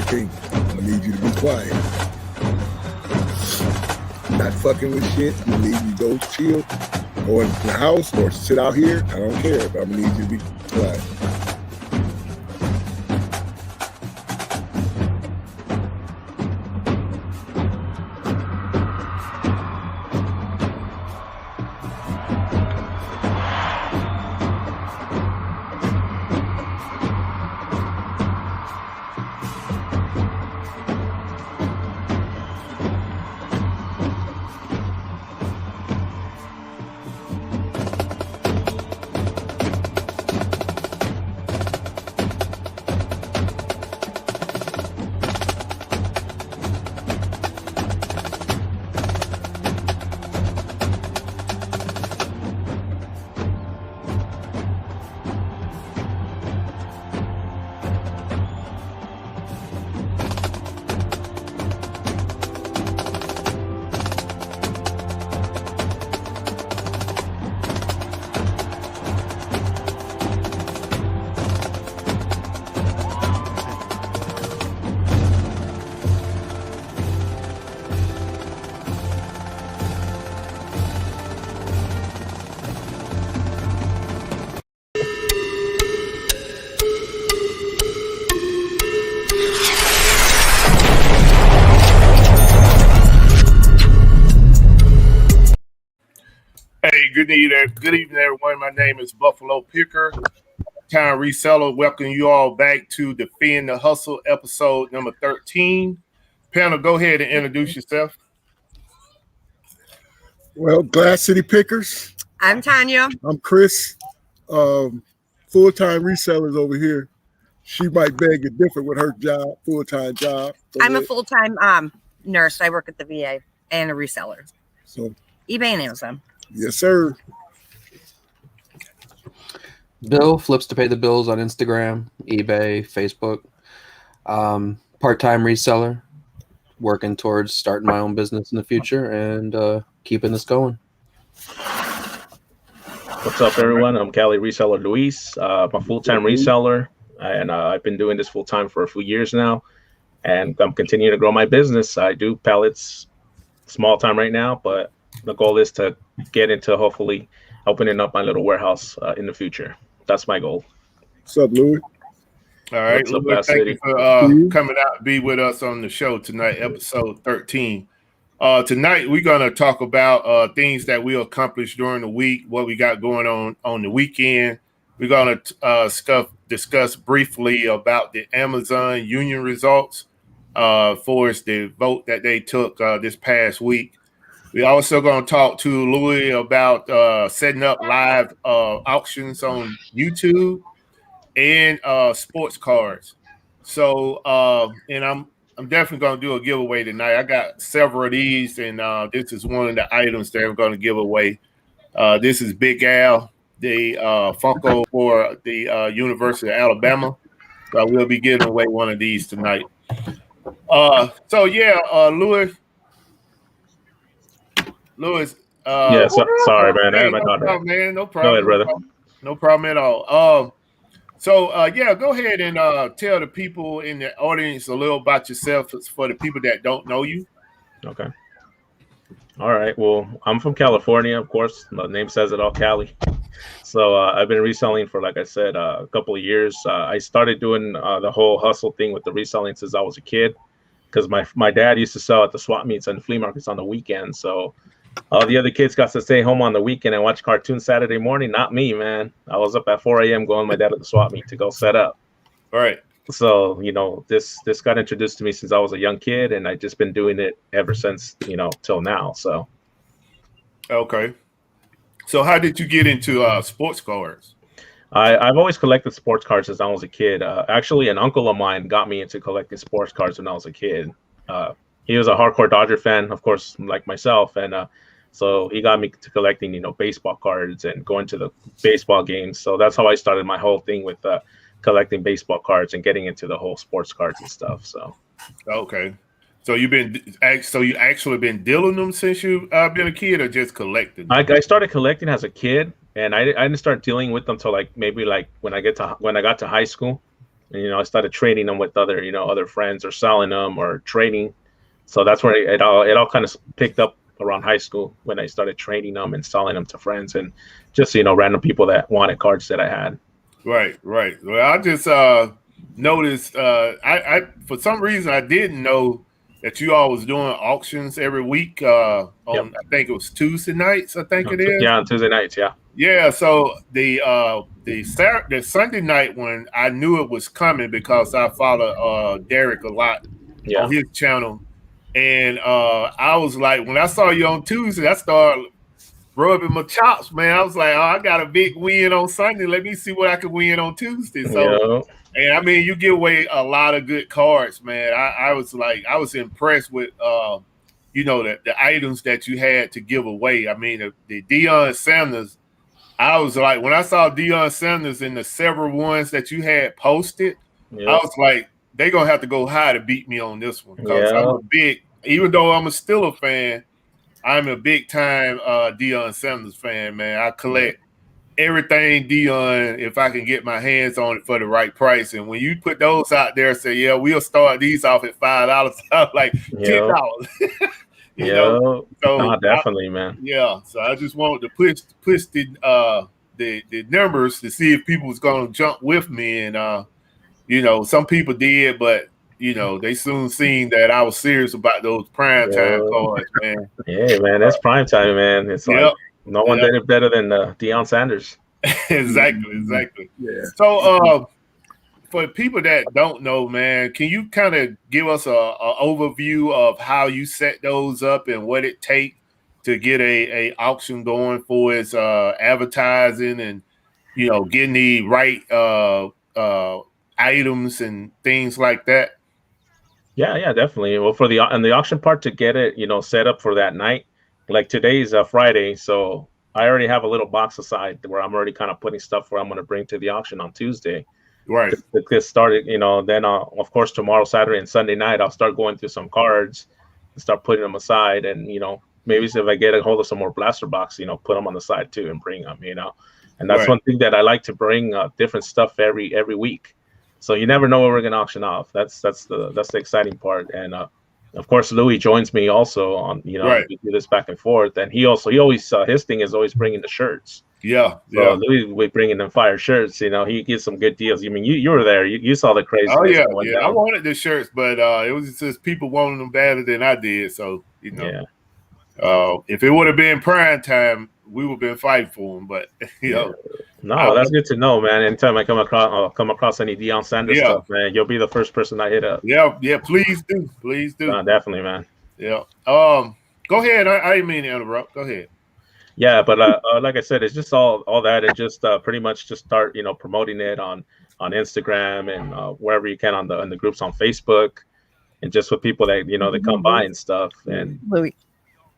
Okay, I'm gonna need you to be quiet. Not fucking with shit. I'm gonna need you to go chill, or in the house, or sit out here. I don't care, but I'm gonna need you to be quiet. Good evening, everyone. My name is Buffalo Picker, time reseller. Welcome you all back to Defend the Hustle, episode number 13. Panel, go ahead and introduce yourself. Well, Glass City Pickers. I'm Tanya. I'm Chris. Full-time resellers over here. She might beg it different with her job, full-time job. I'm a full-time nurse. I work at the VA and a reseller. So eBay and Amazon. Yes, sir. Bill flips to pay the bills on Instagram, eBay, Facebook. Part-time reseller, working towards starting my own business in the future and keeping this going. What's up, everyone? I'm Cali reseller Luis. I'm a full-time reseller, and I've been doing this full-time for a few years now, and I'm continuing to grow my business. I do pallets small time right now, but the goal is to get into hopefully opening up my little warehouse in the future. That's my goal. What's up, Louis? All right, Louis, thank you for coming out and be with us on the show tonight, episode 13. Tonight, we're going to talk about things that we accomplished during the week, what we got going on the weekend. We're going to discuss briefly about the Amazon union results for the vote that they took this past week. We're also going to talk to Louis about setting up live auctions on YouTube and sports cards. So, and I'm definitely going to do a giveaway tonight. I got several of these, and this is one of the items that I'm going to give away. This is Big Al, the Funko for the University of Alabama. So we'll be giving away one of these tonight. Louis, Louis. Yeah, sorry, man. I Hey, had my no daughter. problem, man. No Go problem. ahead, brother. No problem at all. Yeah, go ahead and tell the people in the audience a little about yourself for the people that don't know you. Okay. All right. Well, I'm from California, of course. The name says it all, Cali. So I've been reselling for, like I said, a couple of years. I started doing the whole hustle thing with the reselling since I was a kid, because my dad used to sell at the swap meets and flea markets on the weekend. So all the other kids got to stay home on the weekend and watch cartoons Saturday morning. Not me, man. I was up at 4 a.m. going with my dad at the swap meet to go set up. All right. So this got introduced to me since I was a young kid, and I've just been doing it ever since till now. So okay. So how did you get into sports cards? I've always collected sports cards since I was a kid. Actually, an uncle of mine got me into collecting sports cards when I was a kid. He was a hardcore Dodger fan, of course, like myself, and so he got me to collecting, baseball cards and going to the baseball games. So that's how I started my whole thing with collecting baseball cards and getting into the whole sports cards and stuff. So okay. So you actually been dealing them since you been a kid, or just collecting them? I started collecting as a kid, and I didn't start dealing with them till maybe when I got to high school, and I started trading them with other friends, or selling them or trading. So that's where it all kind of picked up around high school, when I started trading them and selling them to friends and just random people that wanted cards that I had. Right. Well, I just noticed. I for some reason I didn't know that you all was doing auctions every week on Yep. I think it was Tuesday nights. I think it is. Yeah, on Tuesday nights. Yeah. Yeah. So the Sunday night one, I knew it was coming because I follow Derek a lot on his channel, and I was like, when I saw you on Tuesday, I started rubbing my chops, man. I was like, oh, I got a big win on Sunday. Let me see what I can win on Tuesday. So, and I mean, you give away a lot of good cards, man. I was impressed with, the items that you had to give away. I mean, the Deion Sanders, I was like, when I saw Deion Sanders and the several ones that you had posted, I was like, they're going to have to go high to beat me on this one. Because I'm even though I'm a Steelers fan, I'm a big time Deion Sanders fan, man. I collect everything Deion if I can get my hands on it for the right price. And when you put those out there, say, yeah, we'll start these off at $5, I'm like $10. So definitely, man. Yeah. So I just wanted to push the numbers to see if people was gonna jump with me. And some people did, but they soon seen that I was serious about those prime time cards, man. Yeah, man, that's prime time, man. It's like no one did it better than Deion Sanders. Exactly. Yeah. So, for people that don't know, man, can you kind of give us a overview of how you set those up and what it takes to get a auction going for its advertising and getting the right items and things like that? Yeah, definitely. Well, for the auction part, to get it, set up for that night, like today's Friday, so I already have a little box aside where I'm already kind of putting stuff where I'm going to bring to the auction on Tuesday. Right. To get started, then of course tomorrow, Saturday, and Sunday night, I'll start going through some cards and start putting them aside, and maybe if I get a hold of some more blaster box, put them on the side too and bring them, and that's one thing that I like to bring different stuff every week. So you never know what we're gonna auction off. That's the exciting part. And of course, Louis joins me also on we do this back and forth. And he always his thing is always bringing the shirts. Louis we bringing them fire shirts. He gives some good deals. I mean, you were there. You saw the crazy. Oh yeah. I wanted the shirts, but it was just people wanting them better than I did. So if it would have been prime time, we would have been fighting for them. But No, that's good to know, man. Anytime I come across any Deion Sanders stuff, man, you'll be the first person I hit up. Yeah, please do. Definitely, man. Yeah. Go ahead. I didn't mean to interrupt. Go ahead. Yeah, but like I said, it's just all that, and just pretty much just start promoting it on Instagram and wherever you can on the groups on Facebook, and just with people that that come by and stuff. And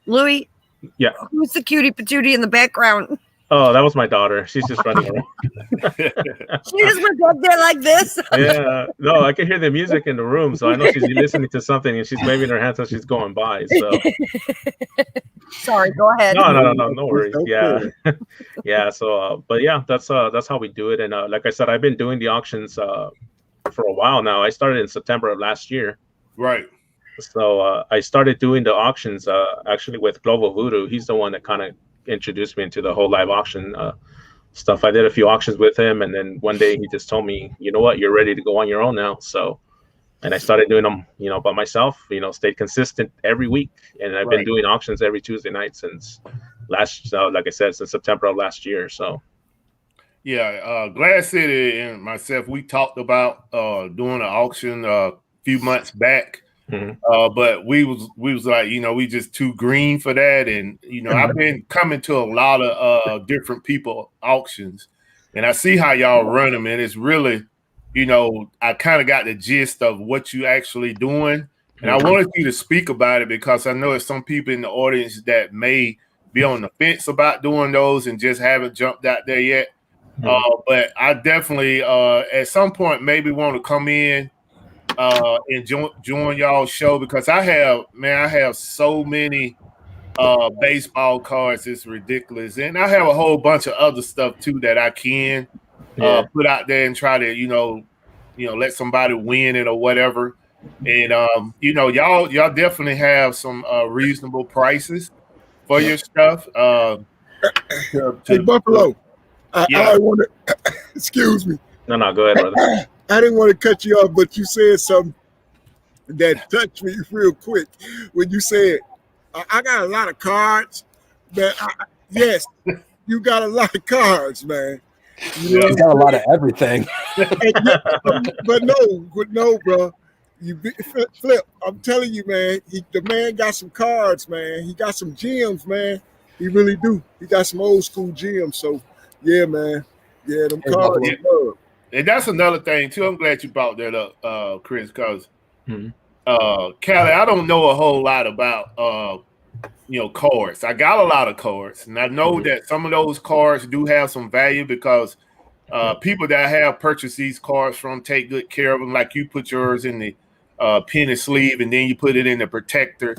Louis. Yeah. Who's the cutie patootie in the background? Oh, that was my daughter. She's just running around. She just went up there like this. Yeah. No, I can hear the music in the room, so I know she's listening to something and she's waving her hands as she's going by. So Sorry, go ahead. No worries. Yeah, yeah. So, but yeah, that's how we do it. And like I said, I've been doing the auctions for a while now. I started in September of last year. Right. So I started doing the auctions actually with Global Voodoo. He's the one that kind of introduced me into the whole live auction stuff. I did a few auctions with him, and then one day he just told me, you know what, you're ready to go on your own now. So, and I started doing them, by myself. Stayed consistent every week, and I've been doing auctions every Tuesday night since like I said, since September of last year. So. Yeah, Glass City and myself, we talked about doing an auction a few months back, but we was like, we just too green for that, and I've been coming to a lot of different people auctions, and I see how y'all run them, and it's really, I kind of got the gist of what you actually doing, and I wanted you to speak about it because I know there's some people in the audience that may be on the fence about doing those and just haven't jumped out there yet. But I definitely at some point maybe want to come in and join y'all's show because I have so many baseball cards, it's ridiculous, and I have a whole bunch of other stuff too that I can put out there and try to let somebody win it or whatever. And y'all definitely have some reasonable prices for your stuff. Hey, Buffalo. I want to, excuse me. No, go ahead, brother. I didn't want to cut you off, but you said something that touched me real quick when you said, I got a lot of cards. Yes, you got a lot of cards, man. You got a lot of everything. but no, bro. Flip, I'm telling you, man, the man got some cards, man. He got some gems, man. He really do. He got some old school gems, so yeah, man. Yeah, them cards. And that's another thing too. I'm glad you brought that up, Chris, because Callie, I don't know a whole lot about cards. I got a lot of cards, and I know that some of those cards do have some value because people that have purchased these cards from take good care of them. Like you put yours in the penny sleeve, and then you put it in the protector.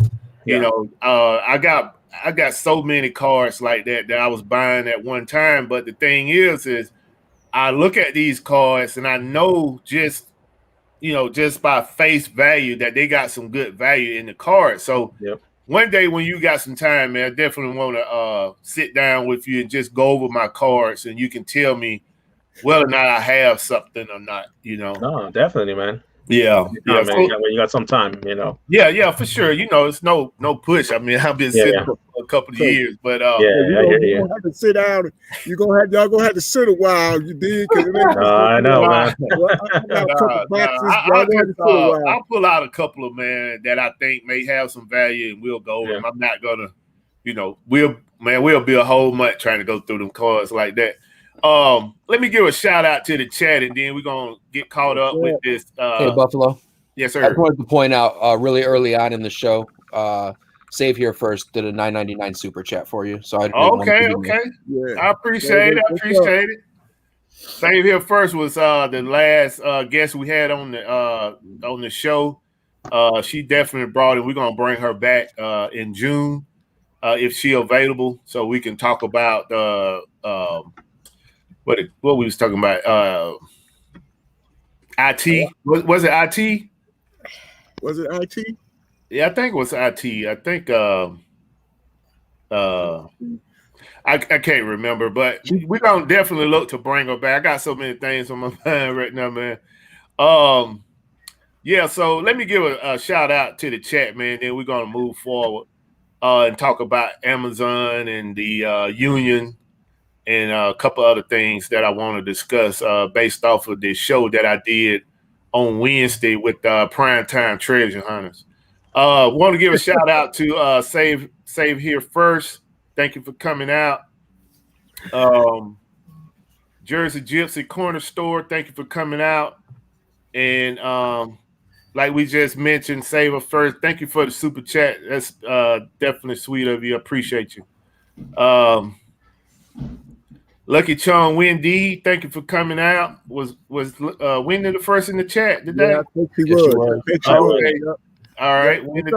I got so many cards like that I was buying at one time. But the thing is I look at these cards and I know just by face value that they got some good value in the card. So one day when you got some time, man, I definitely want to sit down with you and just go over my cards and you can tell me whether or not I have something or not, No, definitely, man. Yeah. Man, when you got some time, Yeah, for sure. It's no push. I mean, I've been sitting for a couple of years, but you're gonna have to sit down. Y'all gonna have to sit a while. You did. I know, man. I'll pull out a couple of that I think may have some value, and we'll go over them. I'm not gonna, we'll be a whole month trying to go through them cards like that. Let me give a shout out to the chat, and then we're gonna get caught up with this. Hey, Buffalo. Yes, sir. I just wanted to point out really early on in the show, Save Here First did a $9.99 super chat for you. So okay. Yeah. I appreciate it. Save Here First was the last guest we had on the show. She definitely brought it. We're gonna bring her back in June if she's available, so we can talk about what we was talking about. IT. Was it IT? Was it IT? Yeah, I think it was IT. I think I can't remember, but we're gonna definitely look to bring her back. I got so many things on my mind right now, man. Yeah, so let me give a shout out to the chat, man. Then we're gonna move forward and talk about Amazon and the union and a couple other things that I want to discuss based off of this show that I did on Wednesday with Primetime Treasure Hunters. Want to give a shout out to Save Here First. Thank you for coming out. Jersey Gypsy Corner Store, thank you for coming out. And like we just mentioned, Save Her First, thank you for the super chat. That's definitely sweet of you. I appreciate you. Lucky Chong Wendy, thank you for coming out. Was Wendy the first in the chat today? Yeah, I think she was. Okay. All right, Wendy,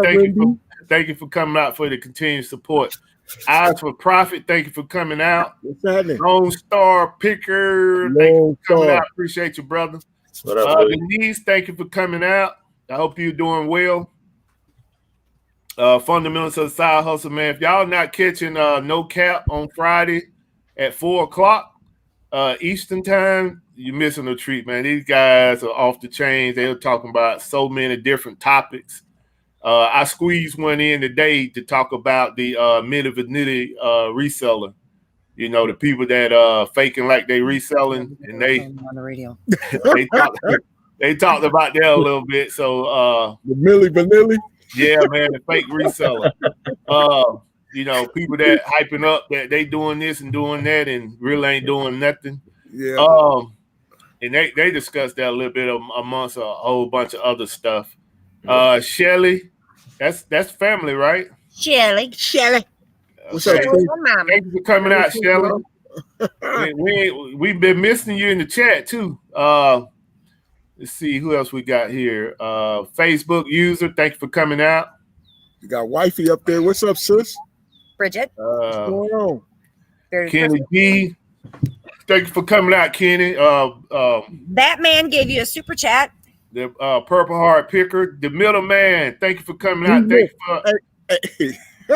thank you for coming out for the continued support. Eyes for Profit, thank you for coming out. What's happening? Lone Star Picker, thank you for coming out. Appreciate you, brother. What up, Denise, thank you for coming out. I hope you're doing well. Fundamentals of the Side Hustle, man. If y'all not catching No Cap on Friday at 4:00 Eastern time, you're missing a treat, man. These guys are off the chains. They're talking about so many different topics. I squeezed one in today to talk about the Milli Vanilli reseller. You know, the people that faking like they reselling, and they on the radio. they talked about that a little bit. So the Milli Vanilli. Yeah, man, the fake reseller. You know, people that hyping up that they doing this and doing that and really ain't doing nothing. Yeah. And they discussed that a little bit amongst a whole bunch of other stuff. Shelly, that's family, right? Shelly. What's up, thank you for coming out, Shelly. We've been missing you in the chat too. Let's see who else we got here. Facebook user, thank you for coming out. You got wifey up there. What's up, sis? Bridget. What's going on? Kenny G, thank you for coming out, Kenny. Batman gave you a super chat. The Purple Heart Picker, the middleman, thank you for coming out. Thank you for. Hey,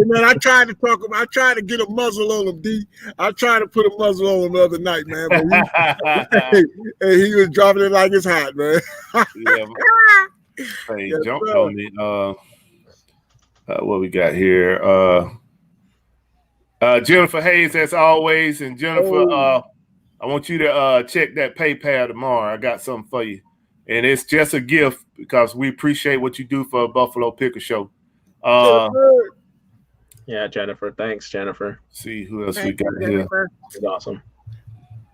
man, I tried to talk him. I tried to get a muzzle on him, D. I tried to put a muzzle on him the other night, man. But he was dropping it like it's hot, man. Hey, yes, jumped on me. What we got here? Jennifer Hayes, as always, and Jennifer, I want you to check that PayPal tomorrow. I got something for you, and it's just a gift because we appreciate what you do for a Buffalo Picker Show. Yeah, Jennifer. Thanks, Jennifer. See who else we got here. It's awesome.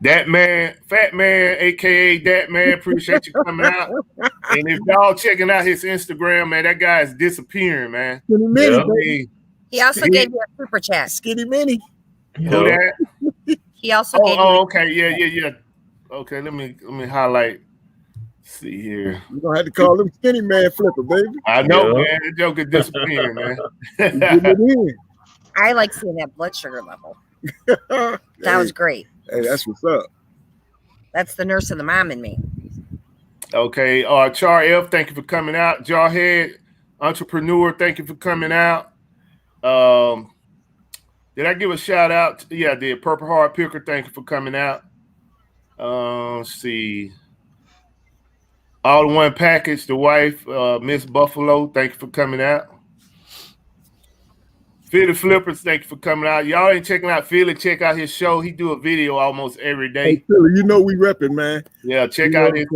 That man, Fat Man, aka That Man, appreciate you coming out. And if y'all checking out his Instagram, man, that guy is disappearing, man. Skinny Minnie, he also gave you a super chat. Skinny Minnie. Who that? He also gave you okay, yeah. Okay, let me highlight. See here. You're gonna have to call him Skinny Man Flipper, baby. I know, man. That joke is disappearing, man. I like seeing that blood sugar level. That was great. Hey, that's what's up. That's the nurse of the mom in me. Okay. Char F, thank you for coming out. Jarhead Entrepreneur, thank you for coming out. Did I give a shout out? Yeah, I did. Purple Heart Picker, thank you for coming out. Let's see. All in One Package, the wife, Miss Buffalo, thank you for coming out. Philly Flippers, thank you for coming out. Y'all ain't checking out Philly, check out his show. He do a video almost every day. Hey, Philly, you know we repping, man. Yeah, check out his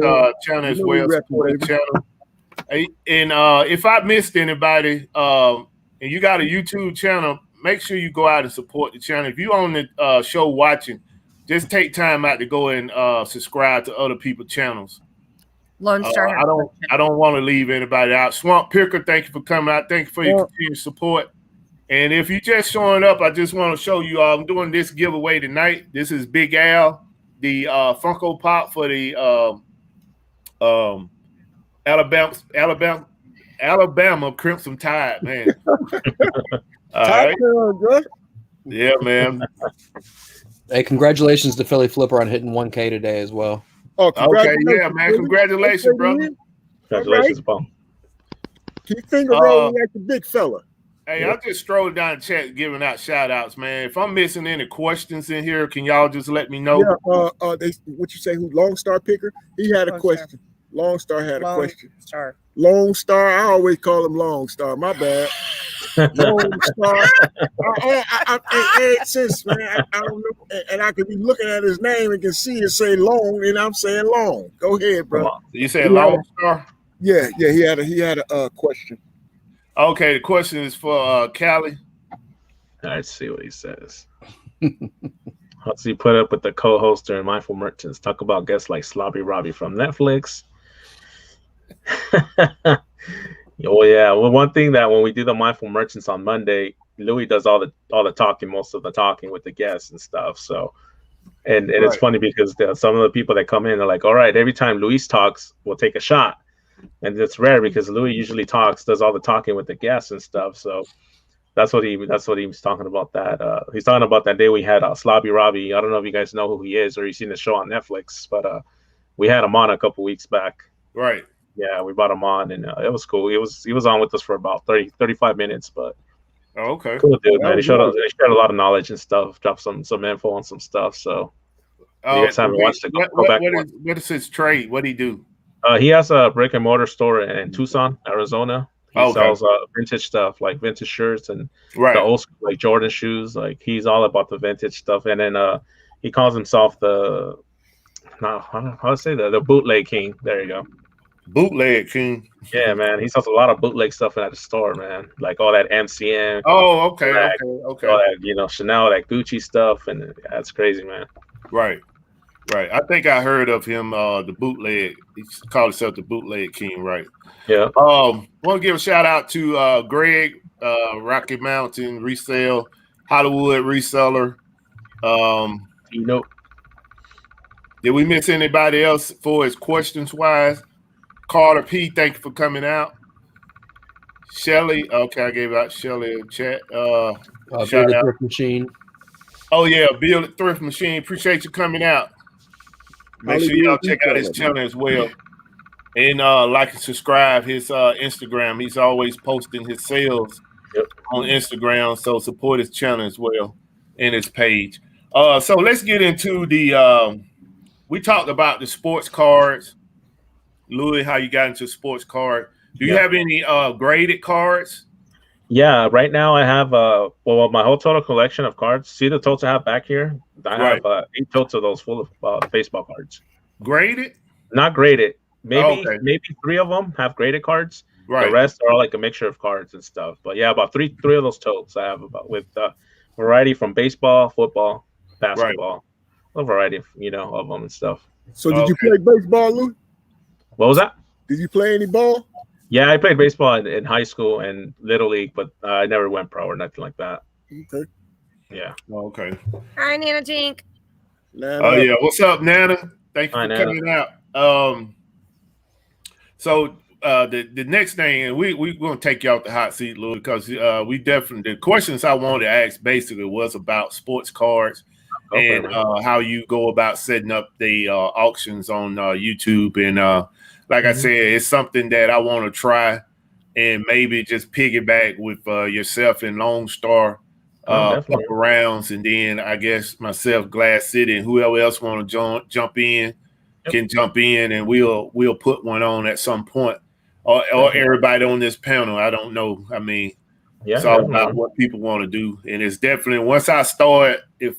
channel as well. Support his channel. Hey, and if I missed anybody, and you got a YouTube channel, make sure you go out and support the channel. If you on the show watching, just take time out to go and subscribe to other people's channels. Lone Star. I don't want to leave anybody out. Swamp Picker, thank you for coming out. Thank you for your continued support. And if you're just showing up, I just want to show you I'm doing this giveaway tonight. This is Big Al, the Funko Pop for the Alabama Crimson Tide, man. All right. Yeah, man. Hey, congratulations to Philly Flipper on hitting 1K today as well. Oh, okay, yeah, man. Congratulations, brother. Congratulations, Paul. Keep finger rolling like the big fella. Hey, I just strolled down the chat giving out shout outs, man. If I'm missing any questions in here, can y'all just let me know? Yeah, what you say, who Lone Star Picker? He had a question. Lone Star had a question. Lone Star, I always call him Lone Star. My bad. Lone Star. Since man, I don't know, and I could be looking at his name and can see it say Long, and I'm saying Long. Go ahead, bro. You said Lone Star? Yeah. He had a question. Okay, the question is for Callie. Let's see what he says. How does he put up with the co-host during Mindful Merchants? Talk about guests like Sloppy Robbie from Netflix. Oh yeah. Well, one thing that when we do the Mindful Merchants on Monday, Louis does all the talking, most of the talking with the guests and stuff. So, and it's funny because some of the people that come in are like, all right, every time Luis talks, we'll take a shot. and it's rare because Louis usually does all the talking with the guests and stuff. So that's what he was talking about. He's talking about that day we had Slobby Robbie. I don't know if you guys know who he is or you've seen the show on Netflix, but we had him on a couple weeks back. Right. Yeah, we brought him on, and it was cool. He was on with us for about 35 minutes, but okay, cool dude, man. He shared a lot of knowledge and stuff. Dropped some info on some stuff. So you guys haven't watched it, go back. What is his trade? What do he do? He has a brick and mortar store in Tucson, Arizona. He sells vintage stuff like vintage shirts and the old school, like Jordan shoes. Like he's all about the vintage stuff. And then he calls himself the bootleg king. There you go. Bootleg king. Yeah, man. He sells a lot of bootleg stuff at the store, man. Like all that MCM. Oh, okay. All that, Chanel, that Gucci stuff, and that's crazy, man. Right. I think I heard of him, the bootleg. He called himself the bootleg king, right? Yeah. Want to give a shout out to Greg, Rocky Mountain Resale, Hollywood Reseller. Did we miss anybody else for his questions wise? Carter P, thank you for coming out. Shelly, okay, I gave out Shelly a chat. Shout out. Thrift Machine. Oh yeah, Bill at Thrift Machine. Appreciate you coming out. Make sure y'all check out his channel as well. And like and subscribe his Instagram. He's always posting his sales on Instagram. So support his channel as well and his page. So let's get into the we talked about the sports cards. Louis, how you got into sports card. Do you have any graded cards? Yeah, right now I have my whole total collection of cards. See the totes I have back here? I have 8 totes of those full of baseball cards. Graded? Not graded. Maybe 3 of them have graded cards. Right. The rest are all like a mixture of cards and stuff. But yeah, about three of those totes I have with variety from baseball, football, basketball, a variety of of them and stuff. So did you play baseball, Louis? What was that? Did you play any ball? Yeah, I played baseball in high school and little league, but I never went pro or nothing like that. Okay. Yeah. Okay. Hi, Nana Tink. Oh yeah, what's up, Nana? Thank you for coming out. So the next thing, and we're gonna take you off the hot seat, Louis, because we definitely the questions I wanted to ask basically was about sports cards and how you go about setting up the auctions on YouTube and. Like I said, it's something that I want to try and maybe just piggyback with yourself and Lone Star a couple rounds. And then I guess myself, Glass City, and whoever else want to jump in can jump in and we'll put one on at some point. Or everybody on this panel. I don't know. I mean, it's all about what people want to do. And it's definitely, once I start, if,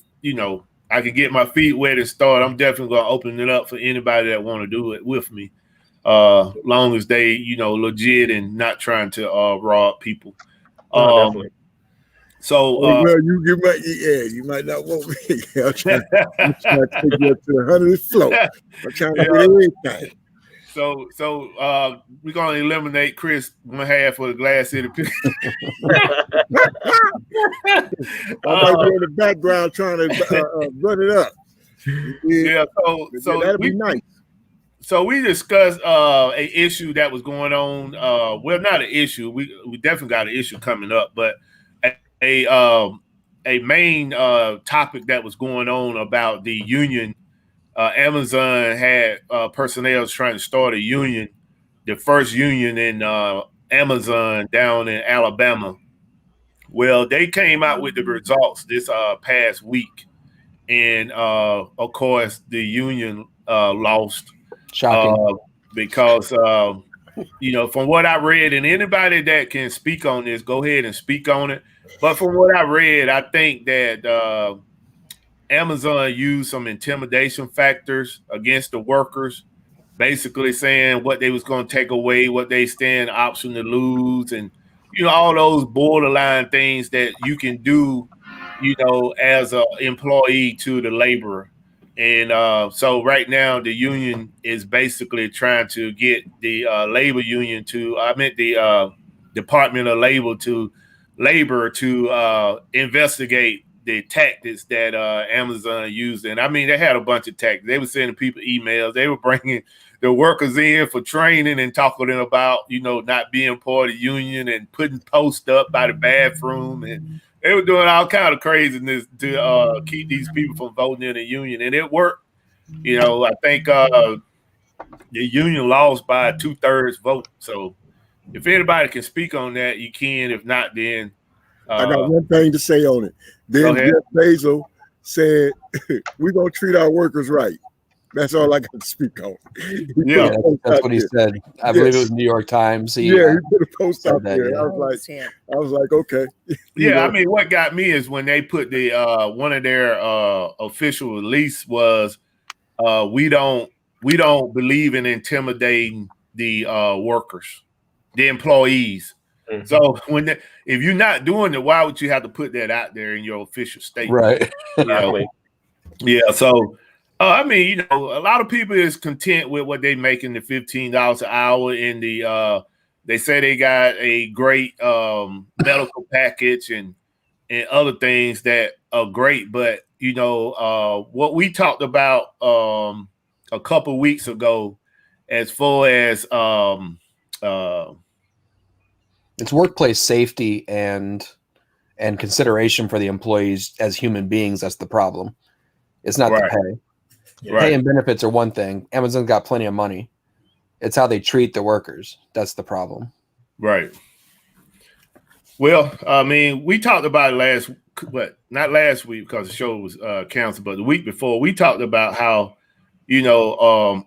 I can get my feet wet and start, I'm definitely going to open it up for anybody that want to do it with me. Long as they, legit and not trying to rob people. Definitely. So, you might not want me. I'm trying to take you up to the 100th floor. I'm trying to get everything. So we're gonna eliminate Chris one half of the Glass City. I might be in the background trying to run it up. Yeah, so that'd be nice. So we discussed a issue that was going on. Well, not an issue. We definitely got an issue coming up, but a main topic that was going on about the union. Amazon had personnel trying to start a union, the first union in Amazon down in Alabama. Well, they came out with the results this past week, and of course, the union lost. Shocking. Because from what I read, and anybody that can speak on this, go ahead and speak on it. But from what I read, I think that Amazon used some intimidation factors against the workers, basically saying what they was going to take away, what they stand option to lose, and all those borderline things that you can do, as an employee to the laborer. And so right now the union is basically trying to get the labor union the Department of Labor to investigate the tactics that Amazon used. And I mean, they had a bunch of tactics. They were sending people emails. They were bringing the workers in for training and talking to them about, not being part of the union and putting posts up by the bathroom. And they were doing all kind of craziness to keep these people from voting in the union. And it worked. I think the union lost by a 2/3 vote. So if anybody can speak on that, you can. If not, then I got one thing to say on it. Then Jeff Bezos said, we're going to treat our workers right. That's all I got to speak on. Yeah, that's what he said. I believe it was New York Times. He put a post out there. I was like, okay. I mean, what got me is when they put the one of their official release was we don't believe in intimidating the workers, the employees. Mm-hmm. So if you're not doing it, why would you have to put that out there in your official statement? Right. Yeah. So. I mean, a lot of people is content with what they making, the $15 an hour, and they say they got a great medical package and other things that are great. But what we talked about a couple weeks ago, as far as it's workplace safety and consideration for the employees as human beings. That's the problem. It's not the pay. Pay and benefits are one thing. Amazon's got plenty of money. It's how they treat the workers. That's the problem. Right. Well, I mean, we talked about it not last week because the show was canceled, but the week before, we talked about how,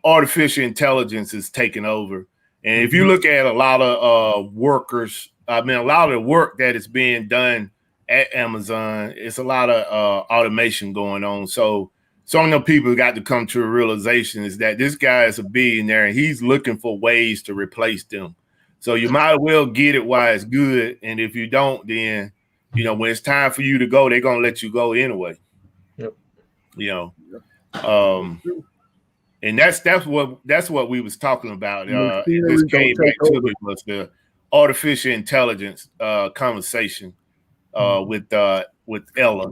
artificial intelligence is taking over. And if you look at a lot of workers, a lot of the work that is being done at Amazon, it's a lot of automation going on. So some of the people got to come to a realization is that this guy is a billionaire and he's looking for ways to replace them. So you might as well get it while it's good. And if you don't, then, when it's time for you to go, they're going to let you go anyway. Yep. And that's what we was talking about. This came back to me was the artificial intelligence conversation with Ella.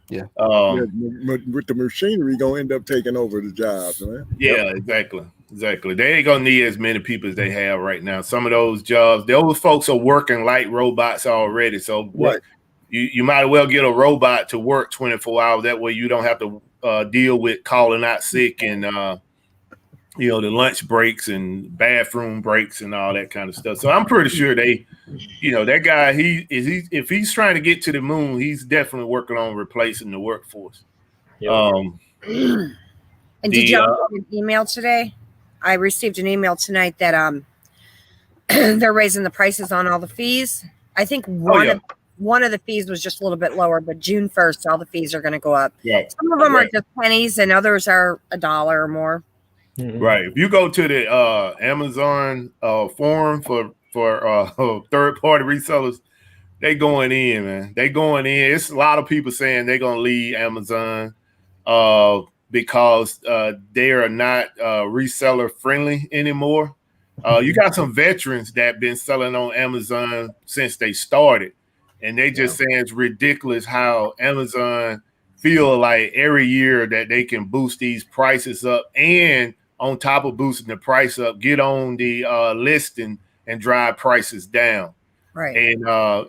Yeah. With the machinery gonna end up taking over the jobs, man. Yeah, exactly. They ain't gonna need as many people as they have right now. Some of those jobs, those folks are working like robots already. So what you might as well get a robot to work 24 hours. That way you don't have to deal with calling out sick and the lunch breaks and bathroom breaks and all that kind of stuff. So I'm pretty sure that guy, if he's trying to get to the moon, he's definitely working on replacing the workforce. And did y'all get an email today? I received an email tonight that they're raising the prices on all the fees. I think one of the fees was just a little bit lower, but June 1st, all the fees are going to go up. Yeah. Some of them are just pennies and others are $1 or more. Mm-hmm. Right. If you go to the Amazon forum for third-party resellers, they going in, man. They going in. It's a lot of people saying they're going to leave Amazon because they are not reseller friendly anymore. You got some veterans that been selling on Amazon since they started, and they just saying it's ridiculous how Amazon feel like every year that they can boost these prices up, and on top of boosting the price up, get on the listing and drive prices down, right?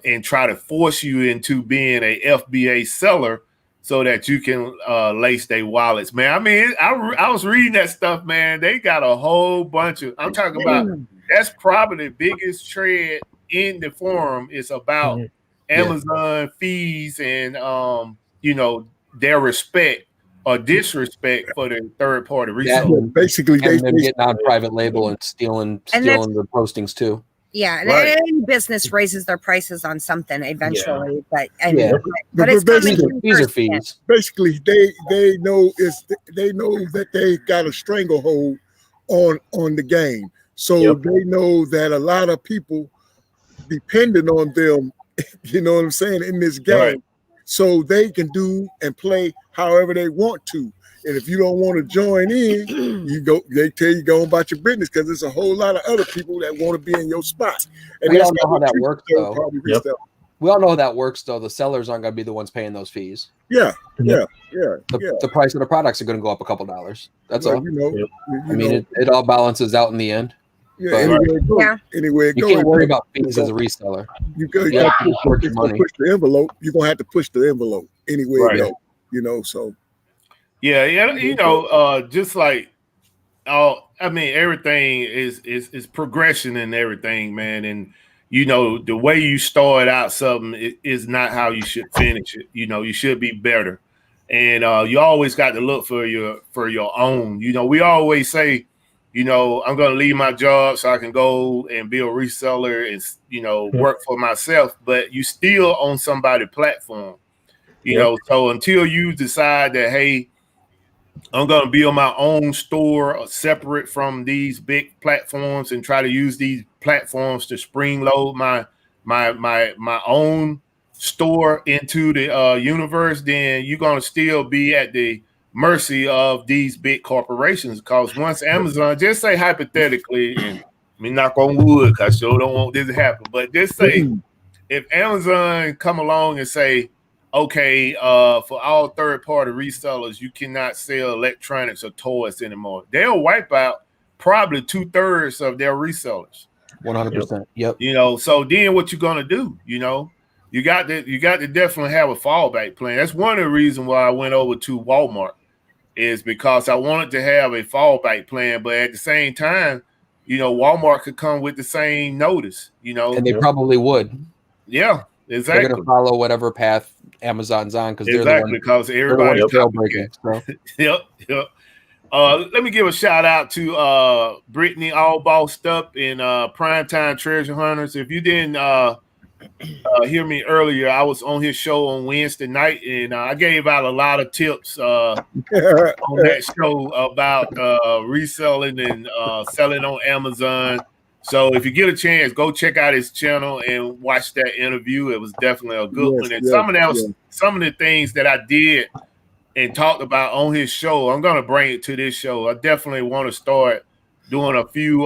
And try to force you into being a FBA seller so that you can lace their wallets, man. I mean, I was reading that stuff, man. They got a whole bunch of. I'm talking about. That's probably the biggest thread in the forum. Is about Amazon fees and their respect or disrespect for the third-party resellers. Basically, they getting on private label and stealing the postings too. Yeah, and any business raises their prices on something eventually, but it's coming. These are fees. Basically, they know that they got a stranglehold on the game, so they know that a lot of people depending on them. You know what I'm saying, in this game. Right. So they can do and play however they want to. And if you don't want to join in, they tell you go about your business because there's a whole lot of other people that want to be in your spot. And we don't know how that works though. We all know how that works, though. The sellers aren't going to be the ones paying those fees. Yeah. The price of the products are going to go up a couple $. That's all. I mean, it all balances out in the end. Yeah. Anyway, you can't worry about fees as a reseller. You got to push the envelope. You're gonna have to push the envelope anyway. Right. So. Yeah. Just like, I mean, everything is progression in everything, man. And the way you start out something is not how you should finish it. You should be better, and you always got to look for your own. We always say, I'm going to leave my job so I can go and be a reseller and work for myself. But you still on somebody's platform, So until you decide that, hey, I'm going to build my own store separate from these big platforms and try to use these platforms to spring load my own store into the universe, then you're going to still be at the mercy of these big corporations. Because once Amazon, just say hypothetically, and I mean, knock on wood, because I sure don't want this to happen, but just say if Amazon come along and say, okay, for all third-party resellers, you cannot sell electronics or toys anymore. They'll wipe out probably 2/3 of their resellers. 100%. Yep. So then what you gonna do? You got to definitely have a fallback plan. That's one of the reasons why I went over to Walmart, is because I wanted to have a fallback plan, but at the same time, Walmart could come with the same notice. And they probably would. Yeah. Exactly. They're going to follow whatever path Amazon's on because because everybody's jailbreaking. So. Yep. Let me give a shout out to Brittany, all bossed up in Primetime Treasure Hunters. If you didn't hear me earlier, I was on his show on Wednesday night, and I gave out a lot of tips on that show about reselling and selling on Amazon. So if you get a chance, go check out his channel and watch that interview. It was definitely a good one. And some of the things that I did and talked about on his show, I'm going to bring it to this show. I definitely want to start doing a few,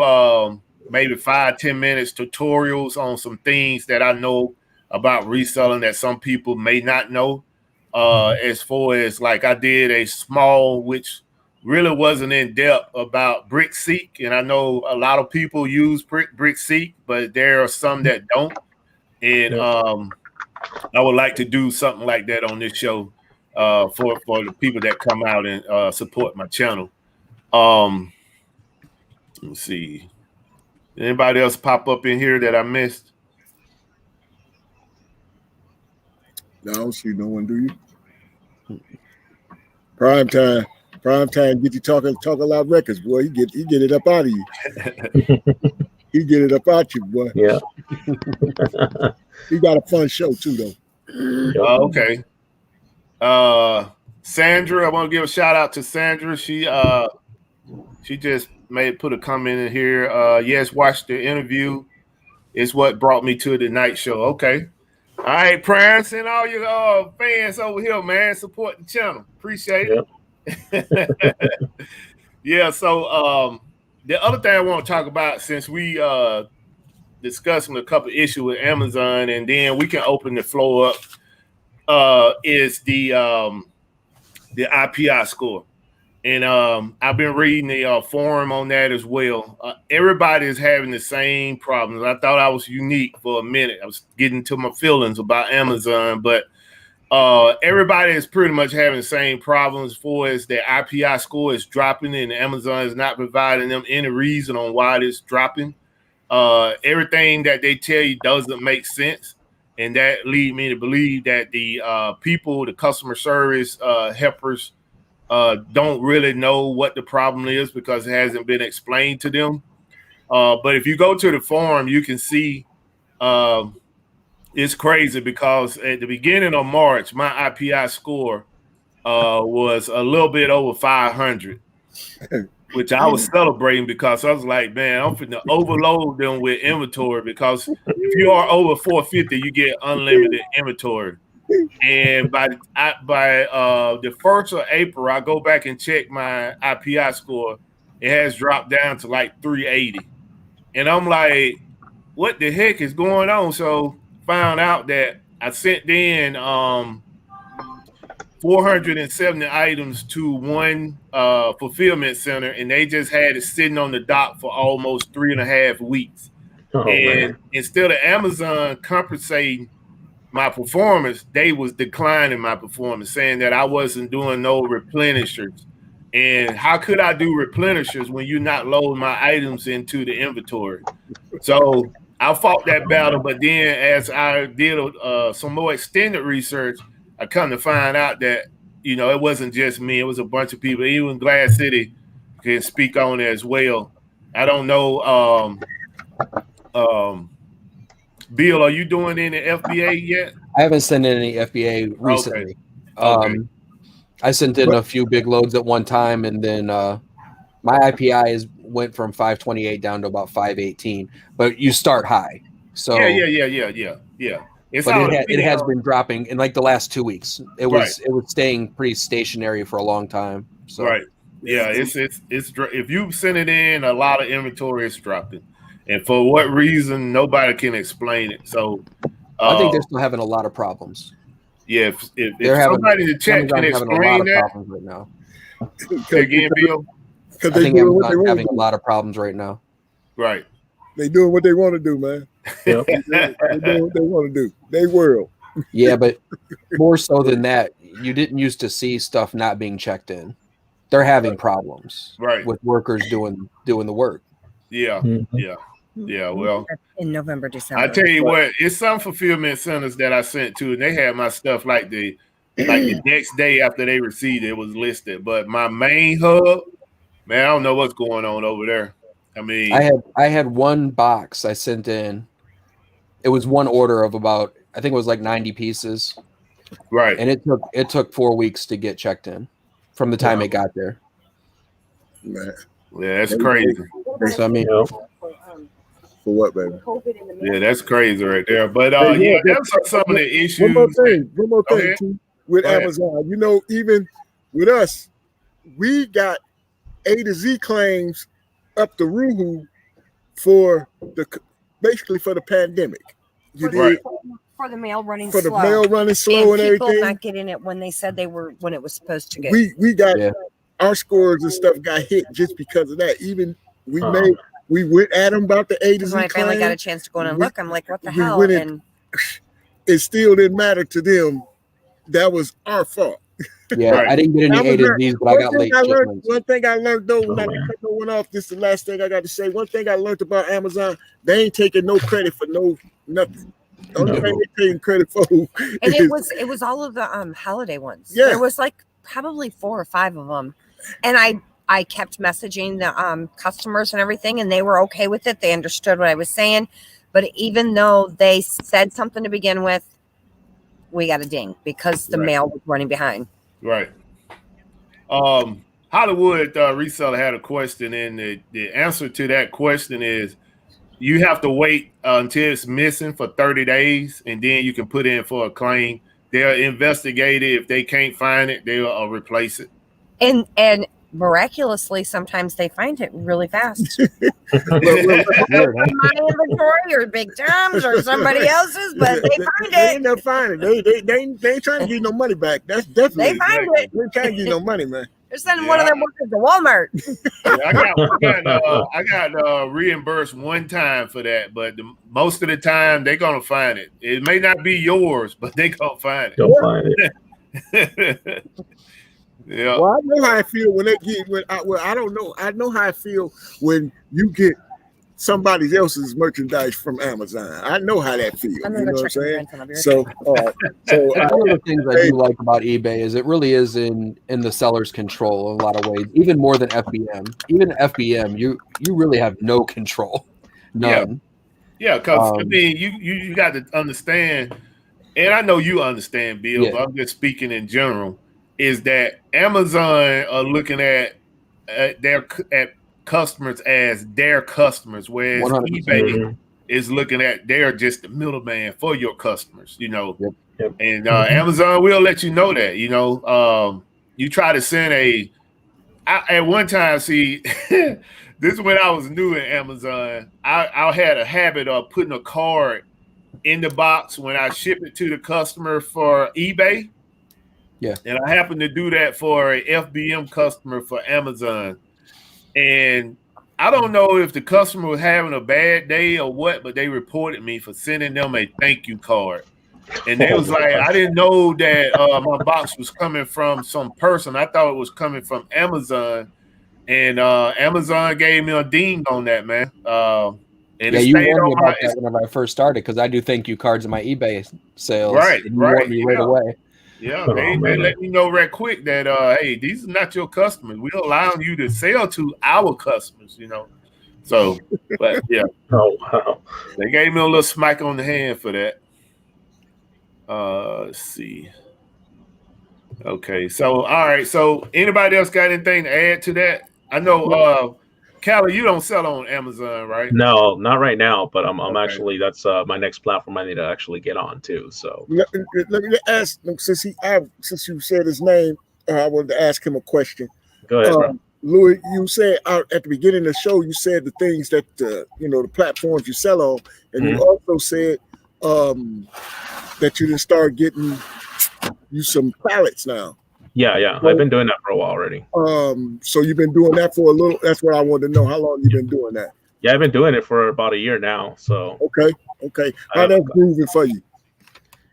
maybe 5-10 minutes tutorials on some things that I know about reselling that some people may not know. As far as like I did a small, which really wasn't in depth, about BrickSeek, and I know a lot of people use BrickSeek, but there are some that don't. And I would like to do something like that on this show for the people that come out and support my channel. Let's see. Anybody else pop up in here that I missed? No, I don't see no one, do you? Primetime get you talking loud records, boy. He get it up out of you. He get it up out you, boy. Yeah. He got a fun show too, though. Okay. Sandra, I want to give a shout out to Sandra. She just put a comment in here. Yes, watch the interview. It's what brought me to the night show. Okay. All right, Prince and all your fans over here, man, support the channel. Appreciate it. Yeah, so the other thing I want to talk about, since we discussing a couple issues with Amazon, and then we can open the floor up, is the IPI score. And I've been reading the forum on that as well. Everybody is having the same problems. I thought I was unique for a minute. I was getting to my feelings about Amazon, but everybody is pretty much having the same problems. For as their IPI score is dropping, and Amazon is not providing them any reason on why it's dropping. Everything that they tell you doesn't make sense, and that lead me to believe that the people, the customer service helpers, don't really know what the problem is because it hasn't been explained to them. But if you go to the forum, you can see it's crazy because at the beginning of March, my IPI score was a little bit over 500, which I was celebrating because I was like, man, I'm finna overload them with inventory, because if you are over 450, you get unlimited inventory. And by the 1st of April, I go back and check my IPI score. It has dropped down to like 380. And I'm like, what the heck is going on? So found out that I sent in 470 items to one fulfillment center, and they just had it sitting on the dock for almost 3.5 weeks. And instead of Amazon compensating my performance, they was declining my performance, saying that I wasn't doing no replenishers. And how could I do replenishers when you're not loading my items into the inventory? So I fought that battle, but then as I did some more extended research, I come to find out that, you know, it wasn't just me. It was a bunch of people. Even Glass City can speak on it as well. I don't know. Bill, are you doing any FBA yet? I haven't sent in any FBA recently. Okay. I sent in a few big loads at one time, and then my IPI went from 528 down to about 518. But you start high, so yeah. It has been dropping in like the last 2 weeks. It was staying pretty stationary for a long time. So. Right. Yeah, it's if you send it in, a lot of inventory is dropping, and for what reason, nobody can explain it. So I think they're still having a lot of problems. Yeah, if somebody in the chat can explain that problems right now. Again, Bill, I think Amazon's having a lot of problems right now. Right. They doing what they want to do, man. Yep. They doing what they want to do. They world. Yeah, but more so than that, you didn't used to see stuff not being checked in. They're having problems with workers doing the work. Yeah, yeah. Well, in November, December. I tell you what, it's some fulfillment centers that I sent to, and they had my stuff like the next day after they received it, it was listed. But my main hub, man, I don't know what's going on over there. I mean, I had one box I sent in. It was one order of about, I think it was like 90 pieces. Right. And it took 4 weeks to get checked in from the time it got there. Man. Yeah, that's crazy. So, I mean, for what, baby? Yeah, that's crazy right there. But that's some of the issues. One more thing too, with Amazon. You know, even with us, we got A to Z claims up the Ruhu for basically for the pandemic. You did for the mail running for slow. The mail running slow and people everything. Not getting it when they said they were when it was supposed to get. We got our scores and stuff got hit just because of that. Even we went at them about the A to Z. My family got a chance to go in and look. I'm like, what the hell? And it still didn't matter to them. That was our fault. Yeah, I didn't get any A to Z's, but I got late shipments. One thing I learned though, not to cut no one off, this is the last thing I got to say. One thing I learned about Amazon, they ain't taking no credit for nothing. The only thing they're taking credit for. And it was all of the holiday ones. Yeah. There was like probably 4 or 5 of them. And I kept messaging the customers and everything, and they were okay with it. They understood what I was saying. But even though they said something to begin with, we got a ding because the mail was running behind. Right. Hollywood Reseller had a question, and the answer to that question is you have to wait until it's missing for 30 days, and then you can put in for a claim. They'll investigate it. If they can't find it, they'll replace it. And miraculously, sometimes they find it really fast. My inventory or Big Tom's or somebody else's, but they find it. They end up finding it. They ain't trying to get no money back. That's definitely they find it. They ain't trying to get no money, man. They're sending one of their workers to Walmart. I got reimbursed one time for that, but most of the time they're gonna find it. It may not be yours, but they gonna find it. Don't find it. Yeah. Well, I know how I feel when they get. I don't know. I know how I feel when you get somebody else's merchandise from Amazon. I know how that feels. You know what I'm saying? So one of the things I do like about eBay is it really is in the seller's control in a lot of ways, even more than FBM. Even FBM, you really have no control, none. Yeah, because I mean, you got to understand, and I know you understand, Bill. But I'm just speaking in general. Is that Amazon are looking at their customers as their customers, whereas 100%. eBay is looking at they're just the middleman for your customers, you know. Yep. And Amazon will let you know that, you know. You try to send at one time, see, this is when I was new in Amazon. I had a habit of putting a card in the box when I ship it to the customer for eBay. Yeah. And I happened to do that for a FBM customer for Amazon. And I don't know if the customer was having a bad day or what, but they reported me for sending them a thank you card. And they was like, I didn't know that my box was coming from some person. I thought it was coming from Amazon. And Amazon gave me a ding on that, man. And yeah, it you stayed warned me on about that whenever I first started because I do thank you cards in my eBay sales. Right, and you warned me right away. Yeah, they let me know right quick that hey, these are not your customers. We're allowing you to sell to our customers, you know. So, but yeah. Oh wow. They gave me a little smack on the hand for that. Let's see. Okay, so all right. So anybody else got anything to add to that? I know Callie, you don't sell on Amazon, right? No, not right now, but I'm Okay. actually that's my next platform I need to actually get on too. So let me ask, since you said his name, I wanted to ask him a question. go ahead, bro. Louis, you said at the beginning of the show, you said the things that the platforms you sell on, and you also said that you didn't start getting you some pallets now. Yeah. So, I've been doing that for a while already. So you've been doing that for a little. That's what I wanted to know. How long you been doing that? Yeah, I've been doing it for about a year now. So okay. How that's moving for you?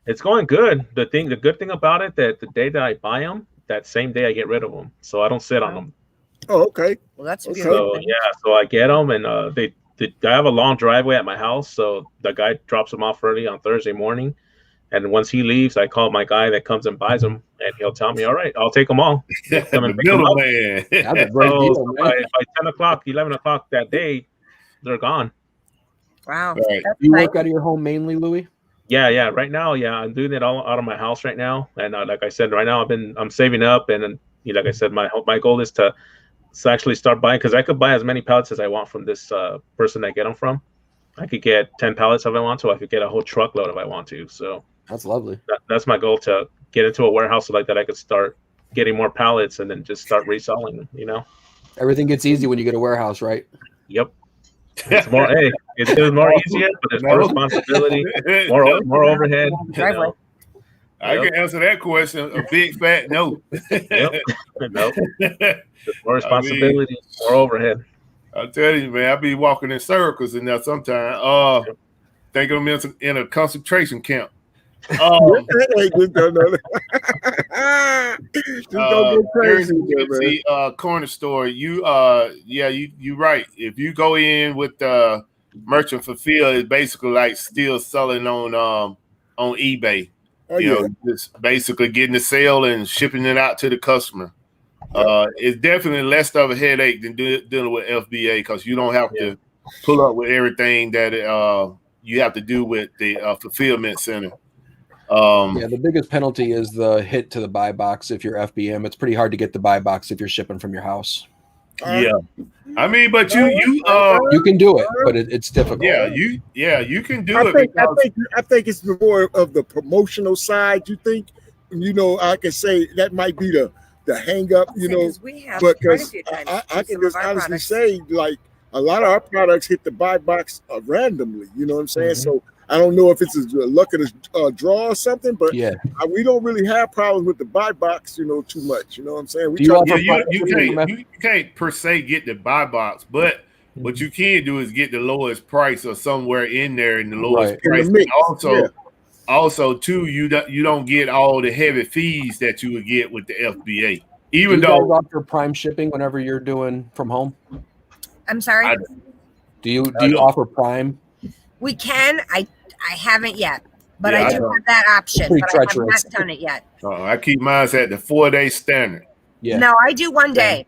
It's going good. The good thing about it that the day that I buy them, that same day I get rid of them, so I don't sit on them. Oh, okay. Well, that's a beautiful thing. So I get them, and I have a long driveway at my house, so the guy drops them off early on Thursday morning, and once he leaves, I call my guy that comes and buys them, and he'll tell me, "All right, I'll take them all." Come and the middleman. That's a great deal, man. By 10 o'clock, 11 o'clock that day, they're gone. Wow. Right. You work out of your home mainly, Louis? Yeah. Right now, I'm doing it all out of my house right now, and like I said, right now I'm saving up, and like I said, my goal is to actually start buying, because I could buy as many pallets as I want from this person I get them from. I could get 10 pallets if I want to. I could get a whole truckload if I want to. So that's lovely. That's my goal, to get into a warehouse so like that I could start getting more pallets and then just start reselling them. You know, everything gets easy when you get a warehouse, right? Yep. It's more. It's more easier, but there's more responsibility, more overhead. Driveway. I can answer that question. A big fat no. Yep. Nope. More responsibility, more overhead. I tell you, man, I be walking in circles in there sometimes. Think I'm in a concentration camp. Just don't go crazy. Corner store. You right. If you go in with merchant fulfill, it's basically like still selling on eBay. Just basically getting the sale and shipping it out to the customer. It's definitely less of a headache than dealing with FBA, because you don't have to pull up with everything that you have to do with the fulfillment center. The biggest penalty is the hit to the buy box. If you're FBM, it's pretty hard to get the buy box if you're shipping from your house. I mean, but you can do it, but it's difficult. You can do it. I think it's more of the promotional side. You think, I can say that might be the hang up, but because I can just honestly say, like, a lot of our products hit the buy box randomly. You know what I'm saying? So I don't know if it's a luck of the draw or something, but we don't really have problems with the buy box, too much. You know what I'm saying? You can't per se get the buy box, but what you can do is get the lowest price or somewhere in there in the lowest price. And also too, you don't get all the heavy fees that you would get with the FBA. Even though you offer Prime shipping whenever you're doing from home. I'm sorry. Do you offer Prime? We can. I haven't yet, but I do have that option. But I have not done it yet. I keep mine at the 4-day standard. Yeah. No, I do 1 day.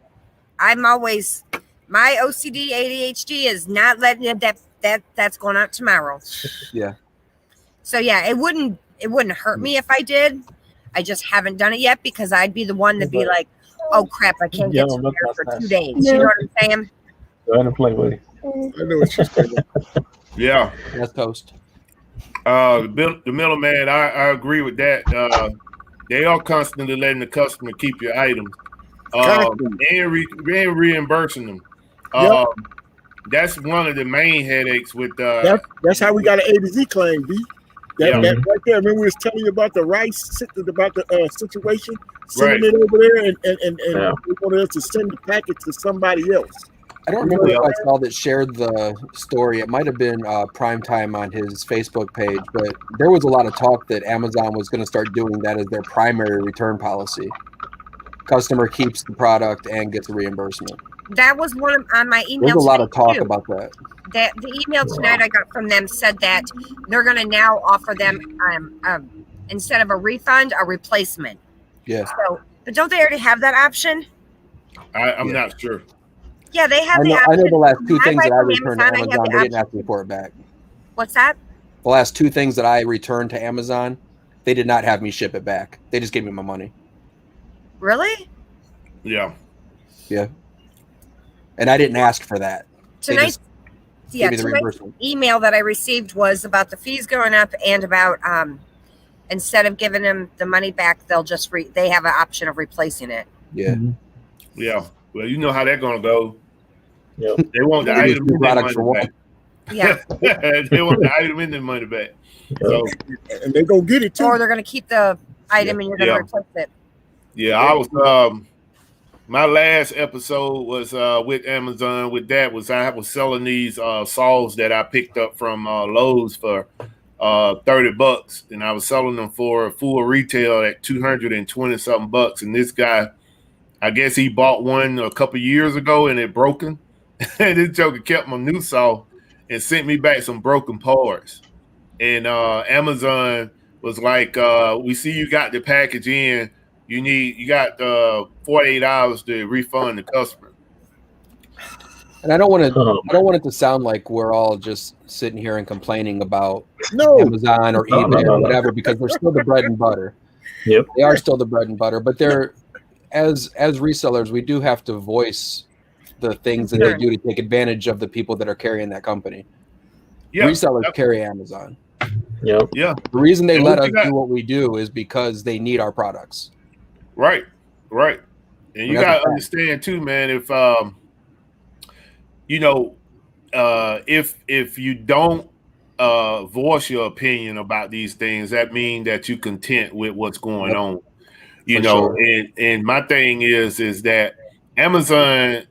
I'm always my OCD ADHD is not letting that's going out tomorrow. Yeah. So it wouldn't hurt me if I did. I just haven't done it yet because I'd be the one to be like, oh crap, I can't get to there for 2 days. You know what I'm saying? Go ahead and play with it. I know what you're saying. Yeah. That's toast. The middleman, I agree with that. They are constantly letting the customer keep your items and reimbursing them. That's one of the main headaches with that's how we got an A to Z claim, B. That right there. Remember we was telling you about the rice, about the situation, sending it over there, and they wanted us to send the packet to somebody else. I don't remember if I saw that shared the story. It might have been Primetime on his Facebook page, but there was a lot of talk that Amazon was going to start doing that as their primary return policy. Customer keeps the product and gets a reimbursement. That was one on my email. There's a lot of talk about that. The email tonight I got from them said that they're going to now offer them instead of a refund, a replacement. Yeah. So, but don't they already have that option? I'm not sure. Yeah, they have the option. I know the last two things that I returned to Amazon, they didn't ask me for it back. What's that? The last two things that I returned to Amazon, they did not have me ship it back. They just gave me my money. Really? Yeah. Yeah. And I didn't ask for that. Tonight's email that I received was about the fees going up and about instead of giving them the money back, they'll just they have an option of replacing it. Yeah. Yeah. Well, you know how that's gonna go. Yep. They want the item in their money back. Yeah. They want the item in their money back. So, and they go get it too. Or they're gonna keep the item and you're gonna replace it. Yeah, I was my last episode was with Amazon. With that I was selling these saws that I picked up from Lowe's for $30, and I was selling them for full retail at $220 something bucks. And this guy, I guess he bought one a couple years ago and it broken. And this joker kept my new saw and sent me back some broken parts. And Amazon was like, we see you got the package in. You got 48 hours to refund the customer. And I don't want it to sound like we're all just sitting here and complaining about Amazon or eBay or whatever, because they're still the bread and butter. Yep. They are still the bread and butter, but they're as resellers, we do have to voice the things that they do to take advantage of the people that are carrying that company. Yeah, resellers carry Amazon. Yep. Yeah. The reason they let us do what we do is because they need our products. Right. And you gotta understand too, man, if if you don't voice your opinion about these things, that means that you're content with what's going on. And my thing is that Amazon,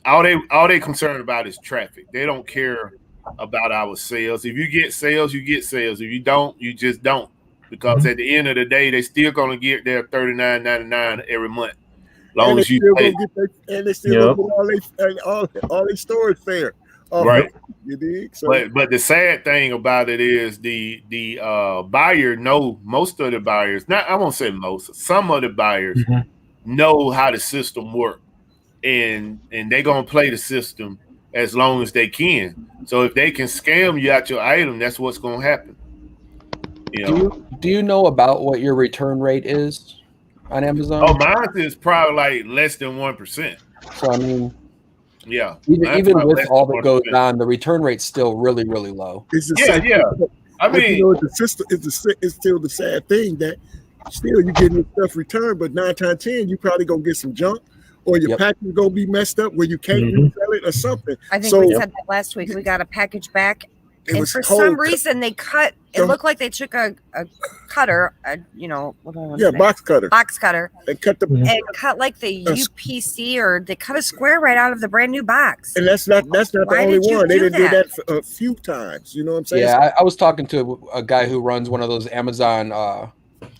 all they concerned about is traffic. They don't care about our sales. If you get sales, you get sales. If you don't, you just don't. Because at the end of the day, they still gonna get their $39.99 every month. Long as you pay. And they still gonna get all their storage there. Right. You dig? So, but the sad thing about it is the buyer know, most of the buyers, not I won't say most, some of the buyers know how the system works. And they're gonna play the system as long as they can. So if they can scam you out your item, that's what's gonna happen. Do you know about what your return rate is on Amazon? Oh, mine is probably like less than 1%. So I mean, yeah, even with all that goes on, the return rate's still really, really low. I mean, the system is still the sad thing that still you getting your stuff returned, but 9 times 10 you probably gonna get some junk, or your package gonna be messed up where you can't resell it or something. I think we said that last week. We got a package back. And for some reason, they cut. It looked like they took a cutter, box cutter. Box cutter. They cut cut like the UPC, or they cut a square right out of the brand new box. And that's not the only one. They didn't do that a few times. You know what I'm saying? Yeah, I was talking to a guy who runs one of those Amazon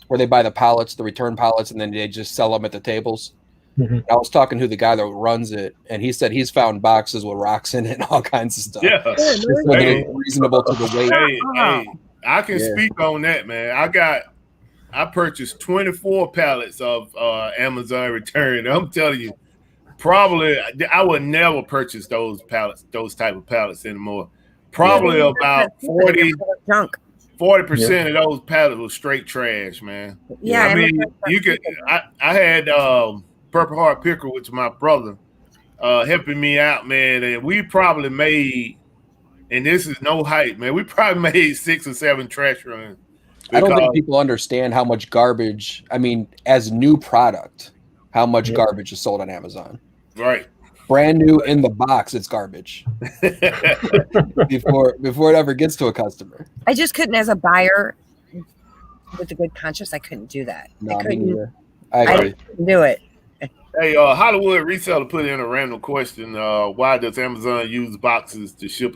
where they buy the pallets, the return pallets, and then they just sell them at the tables. I was talking to the guy that runs it, and he said he's found boxes with rocks in it and all kinds of stuff. Yeah, reasonable to the weight. Hey, I can speak on that, man. I purchased 24 pallets of Amazon return. I'm telling you, probably I would never purchase those type of pallets anymore. Probably about 40% of those pallets were straight trash, man. Yeah, I mean, you could. I had Purple Heart Picker, which is my brother, helping me out, man. And we probably made, and this is no hype, man, we probably made 6 or 7 trash runs. I don't think people understand how much garbage, I mean, as new product, how much garbage is sold on Amazon. Right. Brand new in the box, it's garbage. before it ever gets to a customer. I just couldn't, as a buyer, with a good conscience, I couldn't do that. No, I couldn't do it. Hey, Hollywood Reseller put in a random question. Why does Amazon use boxes to ship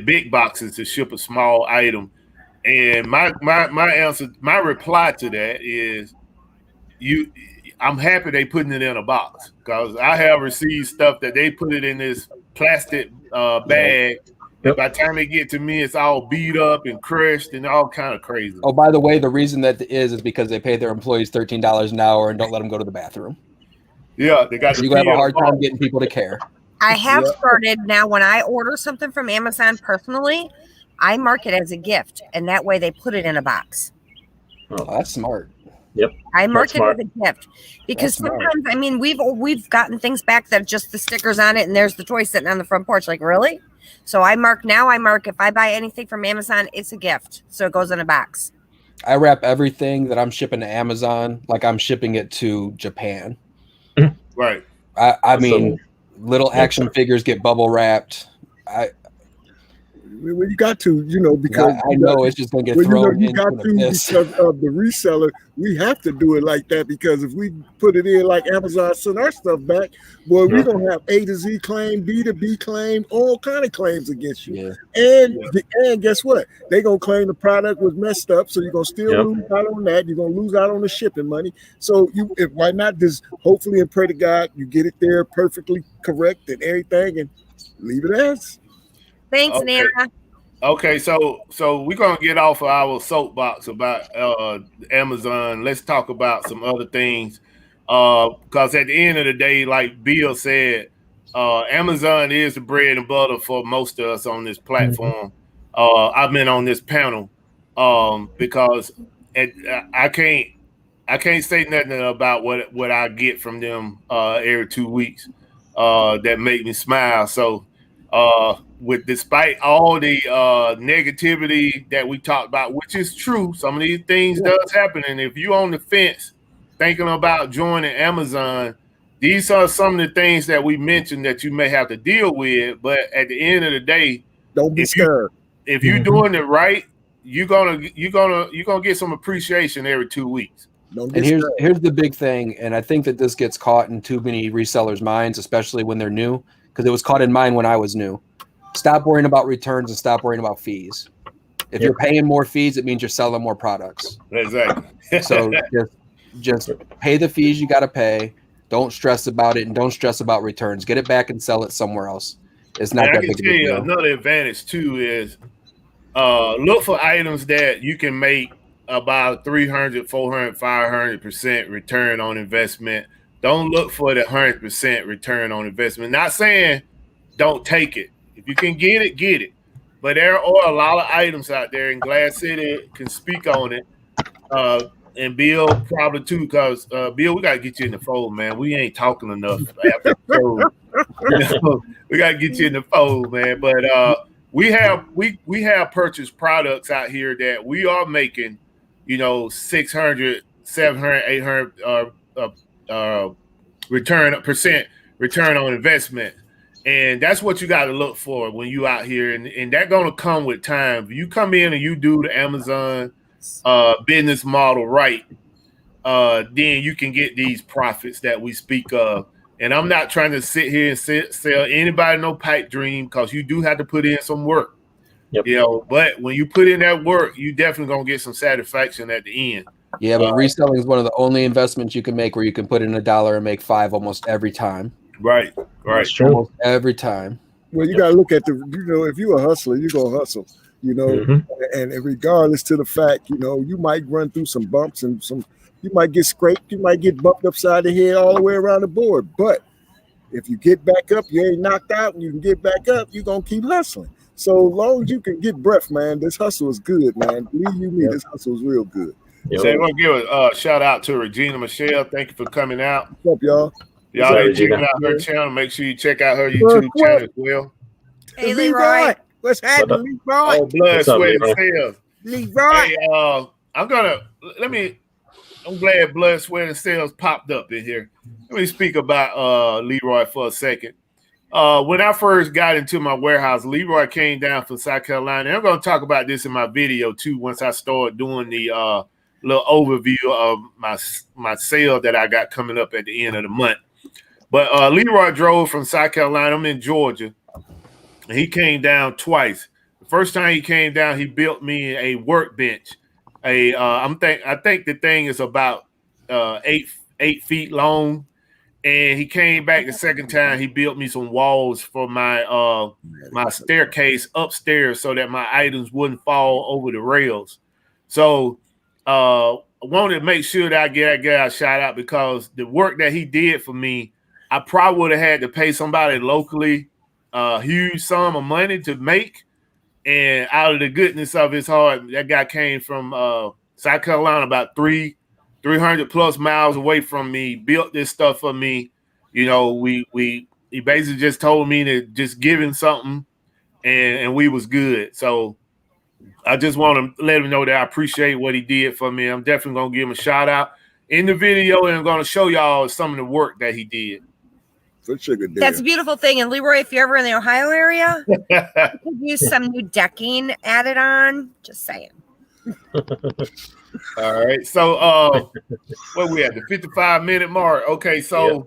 big boxes to ship a small item? And my answer, my reply to that is, I'm happy they putting it in a box, because I have received stuff that they put it in this plastic bag. And by the time they get to me, it's all beat up and crushed and all kind of crazy. Oh, by the way, the reason that is because they pay their employees $13 an hour and don't let them go to the bathroom. Yeah, they got. You have a hard time getting people to care. I have started now. When I order something from Amazon personally, I mark it as a gift, and that way they put it in a box. Oh, that's smart. Yep. I mark it as a gift because sometimes, I mean, we've gotten things back that just the stickers on it and there's the toy sitting on the front porch. Like, really? So I mark if I buy anything from Amazon, it's a gift. So it goes in a box. I wrap everything that I'm shipping to Amazon like I'm shipping it to Japan. Right. I mean, little action figures get bubble wrapped. Well, you got to, because I know it's just going to get thrown you got to because of the reseller. We have to do it like that, because if we put it in like Amazon send our stuff back, boy, we're going to have A to Z claim, B to B claim, all kind of claims against you. Yeah. And guess what? They're going to claim the product was messed up, so you're going to still lose out on that. You're going to lose out on the shipping money. So why not just hopefully and pray to God you get it there perfectly correct and everything, and leave it as. Thanks, Nana. Okay, so we're gonna get off of our soapbox about Amazon. Let's talk about some other things. Because at the end of the day, like Bill said, Amazon is the bread and butter for most of us on this platform. I've been on this panel because I can't say nothing about what I get from them every 2 weeks that make me smile. So despite all the negativity that we talked about, which is true, some of these things does happen. And if you're on the fence thinking about joining Amazon, these are some of the things that we mentioned that you may have to deal with. But at the end of the day, don't be scared. If you're doing it right, you're gonna get some appreciation every 2 weeks. And here's the big thing, and I think that this gets caught in too many resellers' minds, especially when they're new, because it was caught in mine when I was new. Stop worrying about returns and stop worrying about fees. If you're paying more fees, it means you're selling more products. Exactly. So just pay the fees you got to pay. Don't stress about it, and don't stress about returns. Get it back and sell it somewhere else. It's not that big of a deal. Another advantage too is look for items that you can make about 300, 400, 500% return on investment. Don't look for the 100% return on investment. Not saying don't take it. If you can get it, get it. But there are a lot of items out there, and Glass City can speak on it. And Bill probably too, because Bill, we gotta get you in the fold, man. We ain't talking enough after the fold. We gotta get you in the fold, man. But we have purchased products out here that we are making, 600, 700, 800 return on investment. And that's what you got to look for when you out here. And that's going to come with time. If you come in and you do the Amazon business model right, then you can get these profits that we speak of. And I'm not trying to sit here and sell anybody no pipe dream, because you do have to put in some work. But when you put in that work, you definitely going to get some satisfaction at the end. Yeah, but reselling is one of the only investments you can make where you can put in $1 and make $5 almost every time. Right. That's true. Almost every time. Well, you got to look at if you're a hustler, you're going to hustle, and regardless to the fact, you might run through some bumps and you might get scraped, you might get bumped upside the head all the way around the board. But if you get back up, you ain't knocked out, and you can get back up, you're going to keep hustling. So long as you can get breath, man, this hustle is good, man. Believe you me, this hustle is real good. So I want to give a shout out to Regina Michelle. Thank you for coming out. What's up, y'all? Y'all ain't checking out her channel. Make sure you check out her YouTube channel as well. Hey, Leroy. What's happening, Leroy? Oh, blood, sweat, and sales. Leroy. Hey, I'm glad blood, sweat, and sales popped up in here. Let me speak about Leroy for a second. when I first got into my warehouse, Leroy came down from South Carolina. And I'm going to talk about this in my video too. Once I start doing the little overview of my sale that I got coming up at the end of the month. But Leroy drove from South Carolina. I'm in Georgia. And he came down twice. The first time he came down, he built me a workbench. I think the thing is about 8 feet long. And he came back the second time. He built me some walls for my my staircase upstairs so that my items wouldn't fall over the rails. So I wanted to make sure that I get that guy a shout out because the work that he did for me, I probably would have had to pay somebody locally a huge sum of money to make. And out of the goodness of his heart, that guy came from South Carolina, about 300 plus miles away from me, built this stuff for me. You know, he basically just told me to just give him something and we was good. So I just want to let him know that I appreciate what he did for me. I'm definitely going to give him a shout out in the video, and I'm going to show y'all some of the work that he did. That's a beautiful thing. And Leroy, if you're ever in the Ohio area, you could use some new decking added on. Just saying. All right. So what we at, the 55-minute mark. Okay, so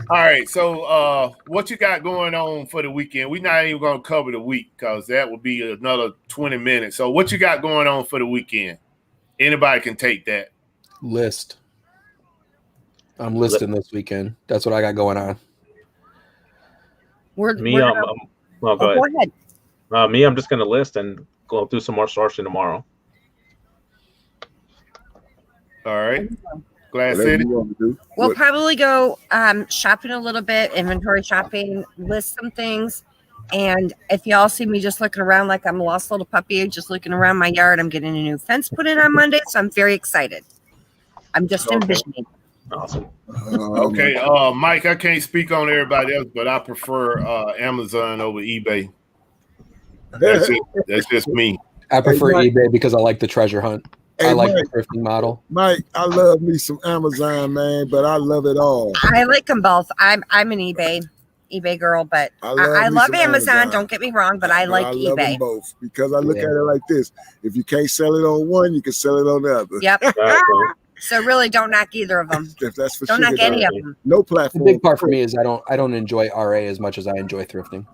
all right. So what you got going on for the weekend? We're not even gonna cover the week because that would be another 20 minutes. So what you got going on for the weekend? Anybody can take that. List. I'm listing this weekend. That's what I got going on. Go ahead. I'm just gonna list and go do some more sourcing tomorrow. All right. Glass City. We'll probably go shopping a little bit, inventory shopping, list some things. And if y'all see me just looking around like I'm a lost little puppy, just looking around my yard, I'm getting a new fence put in on Monday. So I'm very excited. I'm just envisioning. Awesome. Okay, Mike, I can't speak on everybody else, but I prefer Amazon over eBay. That's just me. I prefer eBay because I like the treasure hunt. I like the thrifting model. Mike, I love me some Amazon, man, but I love it all. I like them both. I'm an eBay girl, but I love Amazon. Don't get me wrong, but I like I eBay. love them both because I look at it like this: if you can't sell it on one, you can sell it on the other. Yep. So really, don't knock either of them. That's for don't knock any of them. No platform. The big part for me is I don't enjoy RA as much as I enjoy thrifting.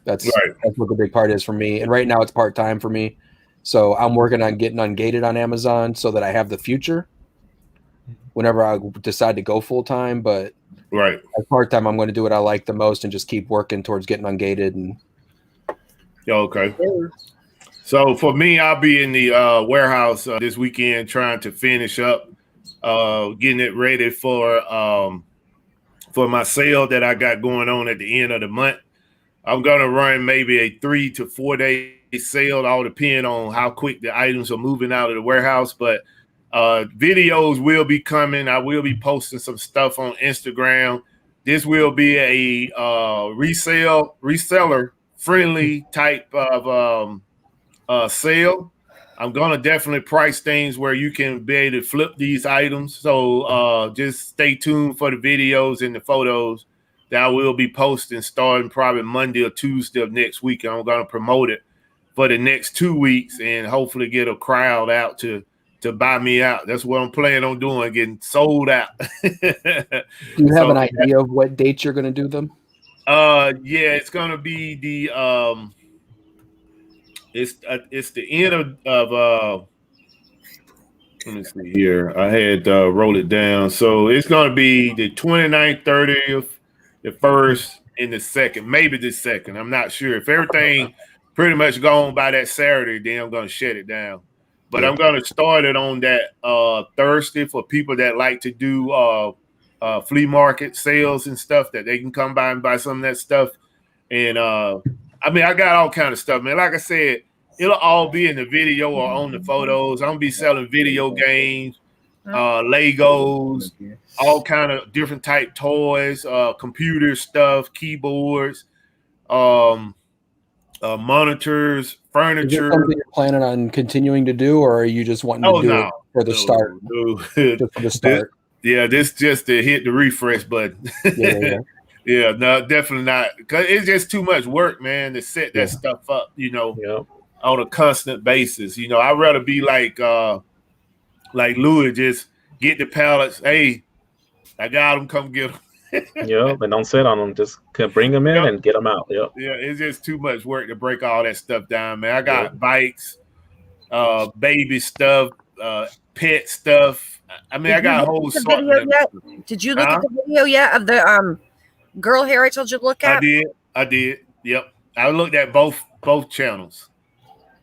That's what the big part is for me. And right now it's part-time for me. So I'm working on getting ungated on Amazon so that I have the future whenever I decide to go full-time. But as part-time, I'm going to do what I like the most and just keep working towards getting ungated. And okay. So for me, I'll be in the warehouse this weekend trying to finish up, getting it ready for my sale that I got going on at the end of the month. I'm going to run maybe a 3 to 4 day sale. All depend on how quick the items are moving out of the warehouse. But videos will be coming. I will be posting some stuff on Instagram. This will be a reseller friendly type of sale. I'm going to definitely price things where you can be able to flip these items. So just stay tuned for the videos and the photos that I will be posting starting probably Monday or Tuesday of next week. I'm going to promote it for the next 2 weeks and hopefully get a crowd out to buy me out. That's what I'm planning on doing, getting sold out. Do you have an idea of what dates you're going to do them? Yeah, it's going to be the it's the end of let me see here. I had wrote it down. So it's going to be the 29th, 30th, the 1st, and the 2nd, maybe the 2nd. I'm not sure. If everything pretty much gone by that Saturday, then I'm going to shut it down. But I'm going to start it on that Thursday for people that like to do flea market sales and stuff, that they can come by and buy some of that stuff. And I mean, I got all kind of stuff, man. Like I said, it'll all be in the video or on the photos. I'm going to be selling video games, Legos, all kind of different type toys, computer stuff, keyboards, monitors, furniture. Is it something you're planning on continuing to do, or are you just wanting to do it for the start? No. Just for the start. This just to hit the refresh button. Yeah, no, definitely not. Because it's just too much work, man, to set that stuff up, on a constant basis. I'd rather be like Louis, just get the pallets. Hey, I got them, come get them. And don't sit on them. Just bring them in and get them out. Yep. Yeah, it's just too much work to break all that stuff down, man. I got bikes, baby stuff, pet stuff. I mean, I got a whole assortment. Did you look at the video yet of the girl hair I told you to look at? I did. Yep. I looked at both channels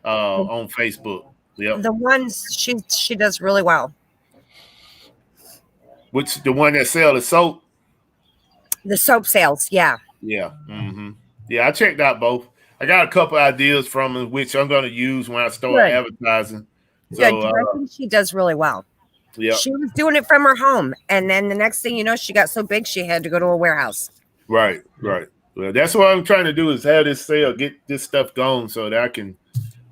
on Facebook. Yep. The ones she does really well. Which the one that sells the soap? The soap sales, yeah. Yeah. Mm-hmm. Yeah, I checked out both. I got a couple ideas from them, which I'm going to use when I start advertising. So I think she does really well. Yeah. She was doing it from her home, and then the next thing you know, she got so big she had to go to a warehouse. Right. Well, that's what I'm trying to do is have this sale, get this stuff going so that I can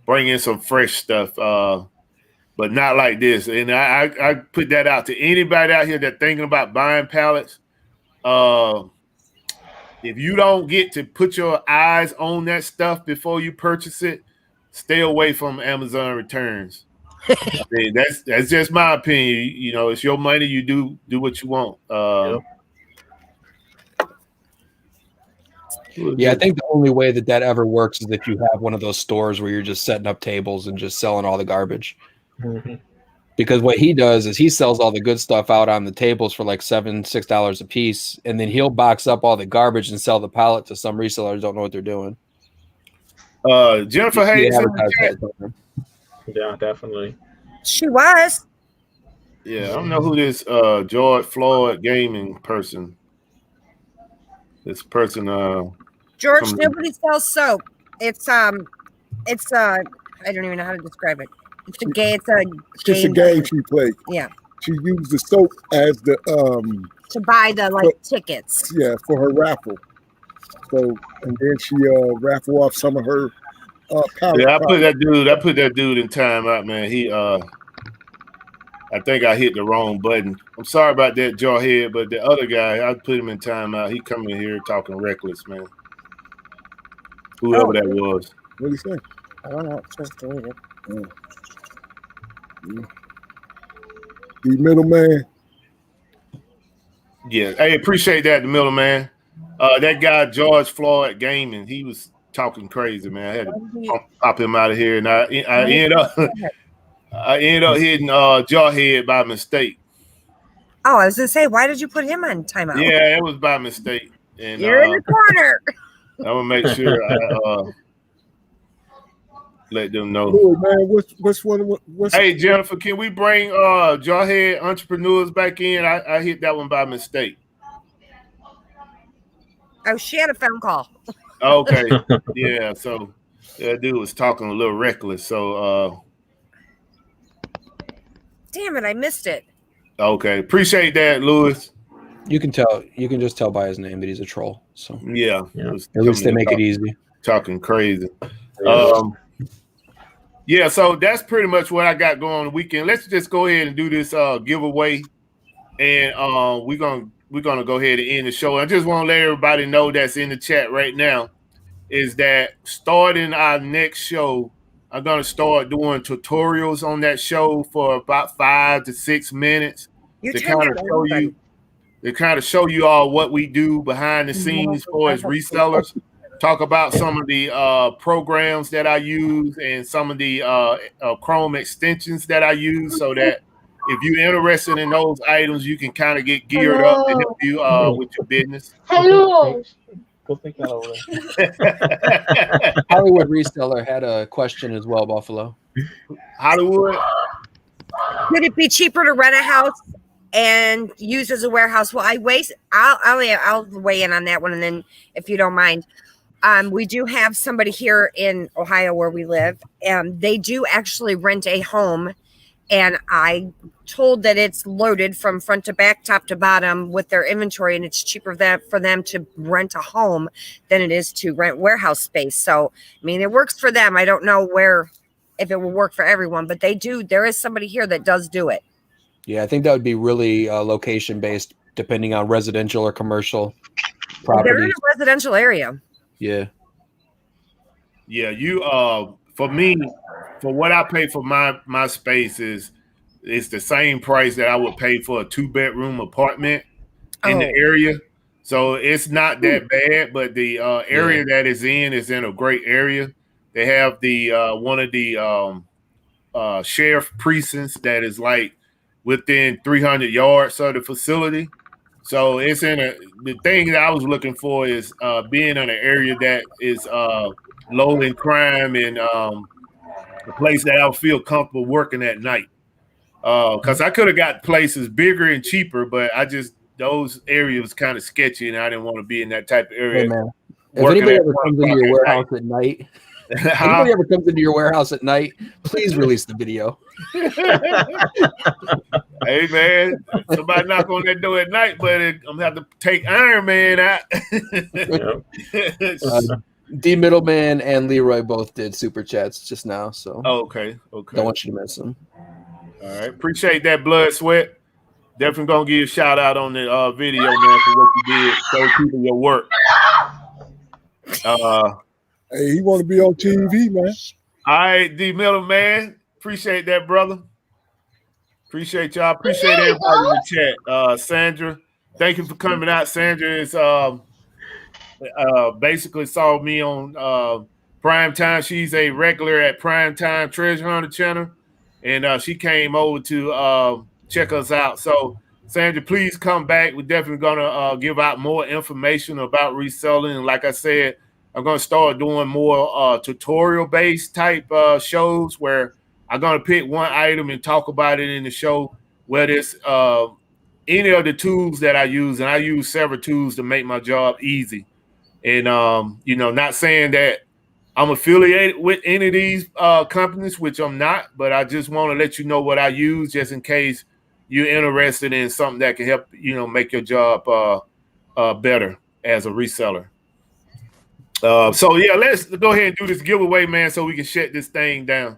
bring in some fresh stuff. But not like this. And I put that out to anybody out here that's thinking about buying pallets. If you don't get to put your eyes on that stuff before you purchase it, stay away from Amazon returns. I mean, that's just my opinion. It's your money. You do what you want. Yeah, I think the only way that ever works is if you have one of those stores where you're just setting up tables and just selling all the garbage. Mm-hmm. Because what he does is he sells all the good stuff out on the tables for like $6 a piece, and then he'll box up all the garbage and sell the pallet to some resellers who don't know what they're doing. Jennifer Hayes. Yeah, definitely. She was. Yeah, I don't know who this George Floyd gaming person. This person. George, nobody sells soap. It's I don't even know how to describe it. It's a game she played. Yeah. She used the soap as the to buy the tickets. Yeah, for her raffle. So and then she raffle off some of her pallet. Yeah, I put that dude in timeout, man. He I think I hit the wrong button. I'm sorry about that, Jawhead, but the other guy, I put him in timeout. He coming here talking reckless, man. Whoever that was. What did he say? I don't know. It's just deleted. The middleman. Yeah, hey, appreciate that, the middleman. That guy George Floyd Gaming, he was talking crazy, man. I had to pop him out of here, and I ended up hitting Jawhead by mistake. Oh, I was gonna say, why did you put him on timeout? Yeah, it was by mistake. And you're in the corner. I'm gonna make sure I let them know. Oh, man, what's Hey, Jennifer, can we bring Jawhead Entrepreneurs back in? I hit that one by mistake. Oh, she had a phone call. Okay. Yeah, so that dude was talking a little reckless. So damn it, I missed it. Okay. Appreciate that, Louis. You can just tell by his name that he's a troll. So yeah. At least they make it easy. Talking crazy. Yeah, so that's pretty much what I got going on the weekend. Let's just go ahead and do this giveaway, and we're gonna go ahead and end the show. I just want to let everybody know that's in the chat right now is that starting our next show, I'm gonna start doing tutorials on that show for about 5 to 6 minutes to kind of show you all what we do behind the scenes for as resellers. Talk about some of the programs that I use and some of the Chrome extensions that I use so that if you're interested in those items, you can kind of get geared up to help you with your business. Hello. Hollywood Reseller had a question as well, Buffalo. Hollywood? Could it be cheaper to rent a house and use as a warehouse? Well, I'll weigh in on that one, and then if you don't mind. We do have somebody here in Ohio where we live, and they do actually rent a home, and I told that it's loaded from front to back, top to bottom with their inventory, and it's cheaper for them to rent a home than it is to rent warehouse space. So, I mean, it works for them. I don't know if it will work for everyone, but they do. There is somebody here that does do it. Yeah, I think that would be really location based, depending on residential or commercial. properties. They're in a residential area. Yeah. Yeah, you for me, for what I pay for my space it's the same price that I would pay for a 2-bedroom apartment in the area. So it's not that bad, but the area that is in a great area. They have the one of the sheriff precincts that is like within 300 yards of the facility. So it's the thing that I was looking for is being in an area that is low in crime and a place that I would feel comfortable working at night. Because I could have got places bigger and cheaper, but those areas kind of sketchy, and I didn't want to be in that type of area. Hey, man. If anybody ever comes into your warehouse at night, anybody ever comes into your warehouse at night, please release the video. Hey, man, somebody knock on that door at night, but I'm going to have to take Iron Man out. D Middleman and Leroy both did super chats just now, so okay. Don't want you to miss them. All right, appreciate that, Blood Sweat. Definitely gonna give you a shout out on the video, man, for what you did. Show people your work. Hey, he want to be on TV, man. All right, D Middleman. Appreciate that, brother. Appreciate y'all. Appreciate everybody in the chat. Sandra, thank you for coming out. Sandra is basically saw me on Prime Time. She's a regular at Prime Time Treasure Hunter channel, and she came over to check us out. So, Sandra, please come back. We're definitely gonna give out more information about reselling. And like I said, I'm gonna start doing more tutorial-based type shows where I'm gonna pick one item and talk about it in the show. Whether it's any of the tools that I use, and I use several tools to make my job easy. And not saying that I'm affiliated with any of these companies, which I'm not, but I just want to let you know what I use just in case you're interested in something that can help, make your job better as a reseller. So yeah, let's go ahead and do this giveaway, man, so we can shut this thing down.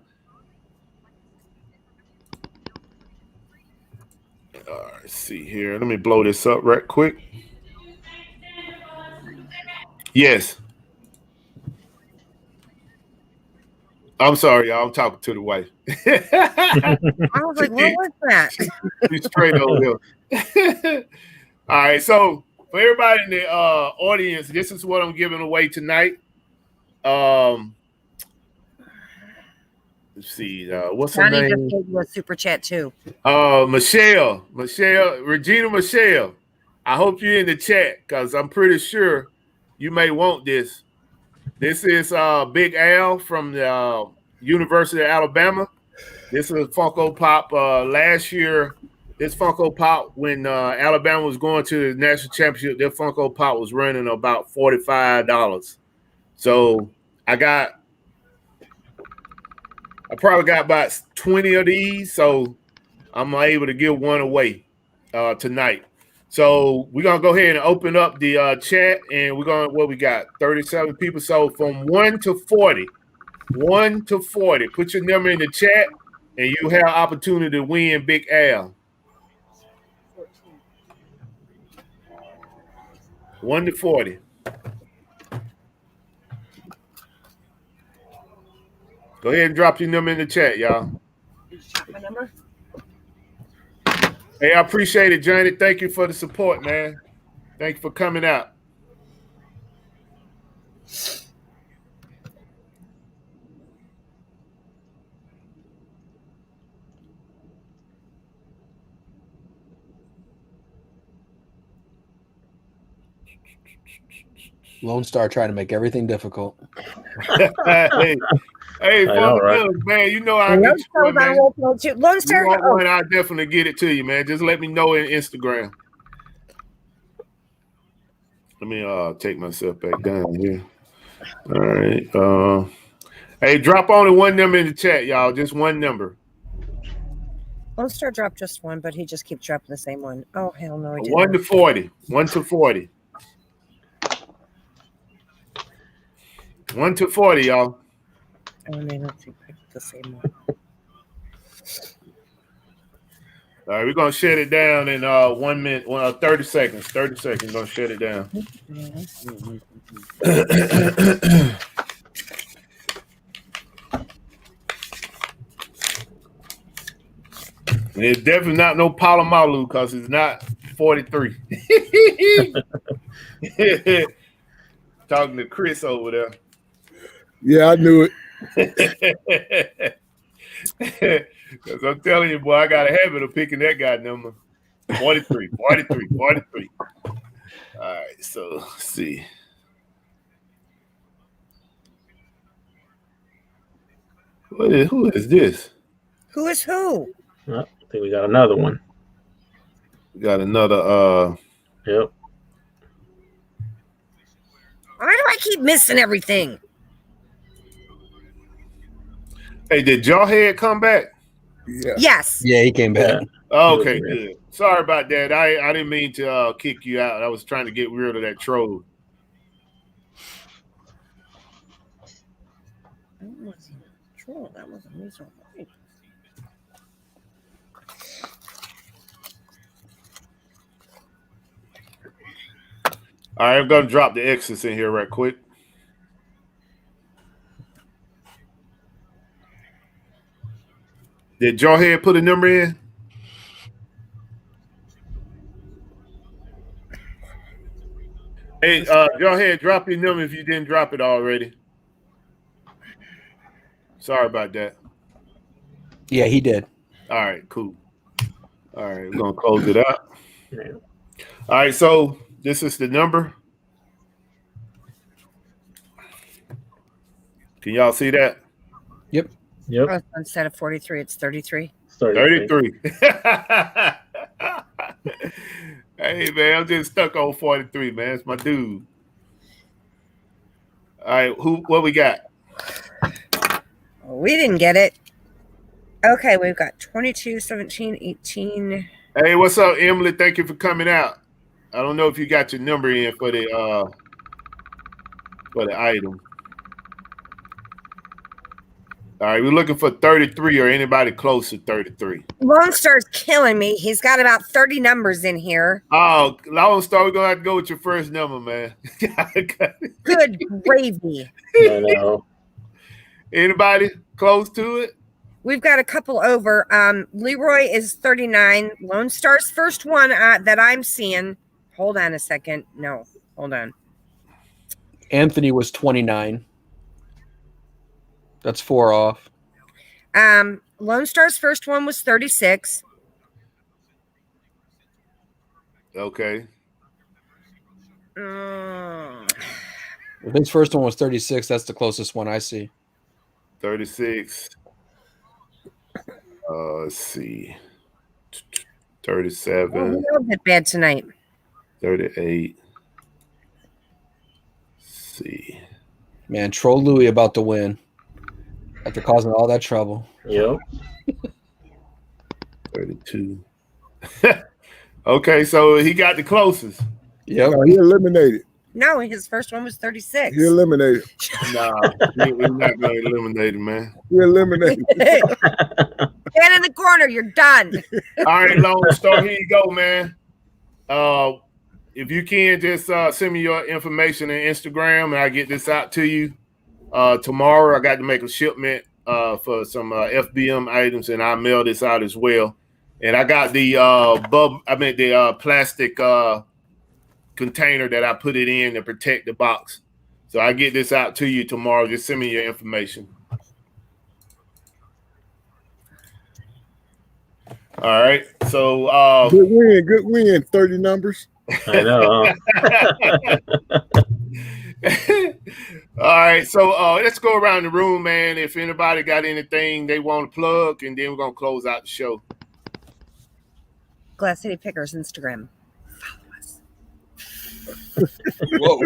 All right, let's see here. Let me blow this up right quick. Yes. I'm sorry, y'all. I'm talking to the wife. I was like, what was that? She's straight over here. All right, so for everybody in the audience, this is what I'm giving away tonight. Let's see, what's her name? Just gave you a super chat too. Michelle, Regina Michelle. I hope you're in the chat because I'm pretty sure you may want this. This is Big Al from the University of Alabama. This is a Funko Pop. Last year, this Funko Pop, when Alabama was going to the national championship, their Funko Pop was running about $45. So I probably got about 20 of these. So I'm able to give one away tonight. So we're going to go ahead and open up the chat, and we're going to, what we got, 37 people. So from 1 to 40, put your number in the chat, and you have opportunity to win Big Al. 1 to 40. Go ahead and drop your number in the chat, y'all. My number? Hey, I appreciate it, Johnny. Thank you for the support, man. Thank you for coming out. Lone Star trying to make everything difficult. Hey, right? Man, you know I get you one, man. Lone Star, you want one, I'll definitely get it to you, man. Just let me know in Instagram. Let me take myself back down here. All right. Hey, drop only one number in the chat, y'all. Just one number. Lone Star dropped just one, but he just keeps dropping the same one. Oh, hell no, he didn't. 1 to 40. 1 to 40. 1 to 40, y'all. Oh, man, let's see. Pick the same one. All right, we're gonna shut it down in 1 minute, 30 seconds. 30 seconds, gonna shut it down. It's definitely not no Palomalu because it's not 43. Talking to Chris over there. Yeah, I knew it. Because I'm telling you, boy, I got a habit of picking that guy number. 43. All right, so let's see. Who is this? Who is who? I think we got another one. We got another. Yep. Why do I keep missing everything? Hey, did Jawhead come back? Yeah. Yes. Yeah, he came back. Yeah. Oh, okay, good. Sorry about that. I didn't mean to kick you out. I was trying to get rid of that troll. That wasn't a troll. That was a miserable. All right, I'm going to drop the X's in here right quick. Did Jawhead put a number in? Hey, Jawhead, drop your number if you didn't drop it already. Sorry about that. Yeah, he did. All right, cool. All right, we're going to close it out. All right, so this is the number. Can y'all see that? Yep. Yep. Instead of 43, it's 33. 33. Hey, man, I'm just stuck on 43, man. It's my dude. All right, what we got? We didn't get it. Okay, we've got 22, 17, 18. Hey, what's up, Emily? Thank you for coming out. I don't know if you got your number in for the item. All right, we're looking for 33 or anybody close to 33. Lone Star's killing me. He's got about 30 numbers in here. Oh, Lone Star, we're going to have to go with your first number, man. Good gravy. I know. Anybody close to it? We've got a couple over. Leroy is 39. Lone Star's first one that I'm seeing. Hold on a second. No, hold on. Anthony was 29. That's 4 off. Lone Star's first one was 36. Okay. If his first one was 36, that's the closest one I see. 36. Let's see. 37. Oh, we don't get bad tonight. 38. Let's see. Man, Troll Louie about to win after causing all that trouble. Yep. 32. Okay, so he got the closest. Yep. He eliminated. No, his first one was 36. He eliminated. Nah, we're not going to eliminate him, man. He eliminated. Stand in the corner. You're done. All right, Lone Star, here you go, man. If you can, just send me your information on Instagram, and I'll get this out to you. Tomorrow, I got to make a shipment for some FBM items, and I'll mail this out as well. And I got the plastic container that I put it in to protect the box. So I get this out to you tomorrow. Just send me your information. All right. So good win. 30 numbers. I know. All right. So let's go around the room, man. If anybody got anything they want to plug, and then we're gonna close out the show. Glass City Pickers Instagram. Follow us. Whoa.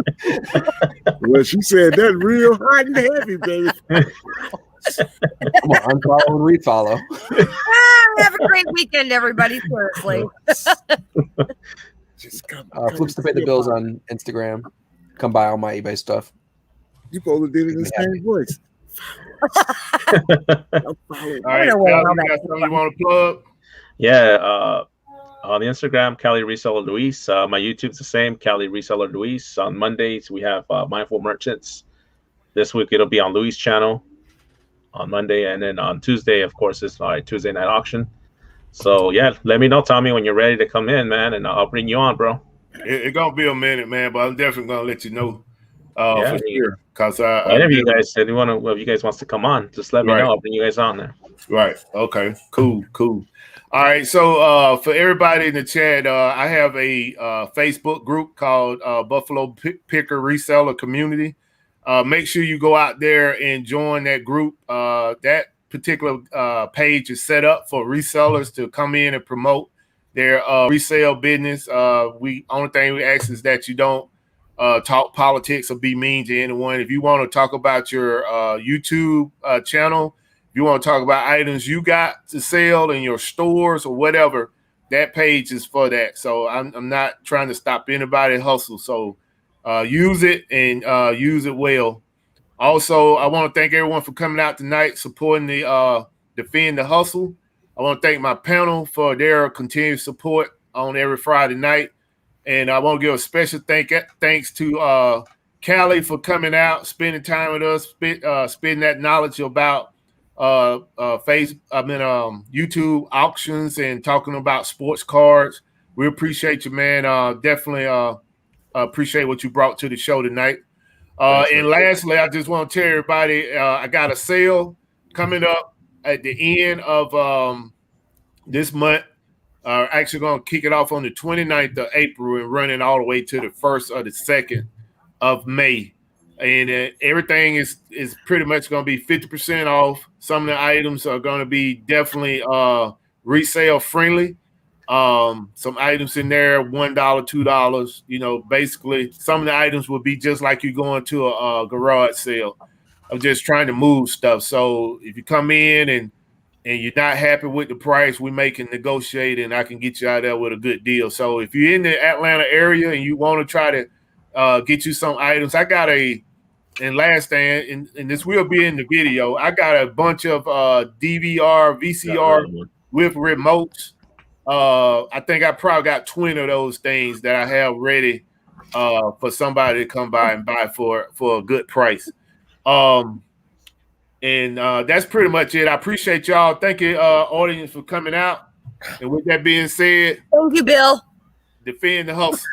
Well, she said that real hot and heavy, baby. Come on, unfollow and refollow. Have a great weekend, everybody. Seriously. Just come. Flips to pay the bills on Instagram. Come buy all my eBay stuff. You both did it in the same voice. All right, Cal, you got something you want to plug? Yeah, on the Instagram, Cali Reseller Luis. My YouTube's the same, Cali Reseller Luis. On Mondays, we have Mindful Merchants. This week, it'll be on Luis' channel on Monday. And then on Tuesday, of course, it's my Tuesday night auction. So, yeah, let me know, Tommy, when you're ready to come in, man, and I'll bring you on, bro. It's going to be a minute, man, but I'm definitely going to let you know for sure. Because if you guys said if you guys wants to come on, just let me know. I'll bring you guys on there. Right. Okay. Cool. All right. So for everybody in the chat, I have a Facebook group called Buffalo Picker Reseller Community. Make sure you go out there and join that group. That particular page is set up for resellers to come in and promote their resale business. Only thing we ask is that you don't talk politics or be mean to anyone. If you want to talk about your YouTube channel, if you want to talk about items you got to sell in your stores or whatever, that page is for that. So I'm not trying to stop anybody hustle. So use it and use it well. Also, I want to thank everyone for coming out tonight, supporting the Defend the Hustle. I want to thank my panel for their continued support on every Friday night. And I want to give a special thanks to Callie for coming out, spending time with us, spending that knowledge about YouTube auctions and talking about sports cards. We appreciate you, man. Definitely appreciate what you brought to the show tonight. And lastly, I just want to tell everybody I got a sale coming up at the end of this month. Actually going to kick it off on the 29th of April and running all the way to the 1st or the 2nd of May. And everything is pretty much going to be 50% off. Some of the items are going to be definitely resale friendly. Some items in there, $1, $2. Basically, some of the items will be just like you going to a garage sale. I'm just trying to move stuff. So if you come in and you're not happy with the price, we can negotiate and I can get you out there with a good deal. So if you're in the Atlanta area and you want to try to get you some items, I got and last thing, and this will be in the video, I got a bunch of DVR, VCR with remotes. I think I probably got 20 of those things that I have ready for somebody to come by and buy for a good price. And that's pretty much it. I appreciate y'all. Thank you, audience, for coming out. And with that being said, thank you, Bill. Defend the Hustle.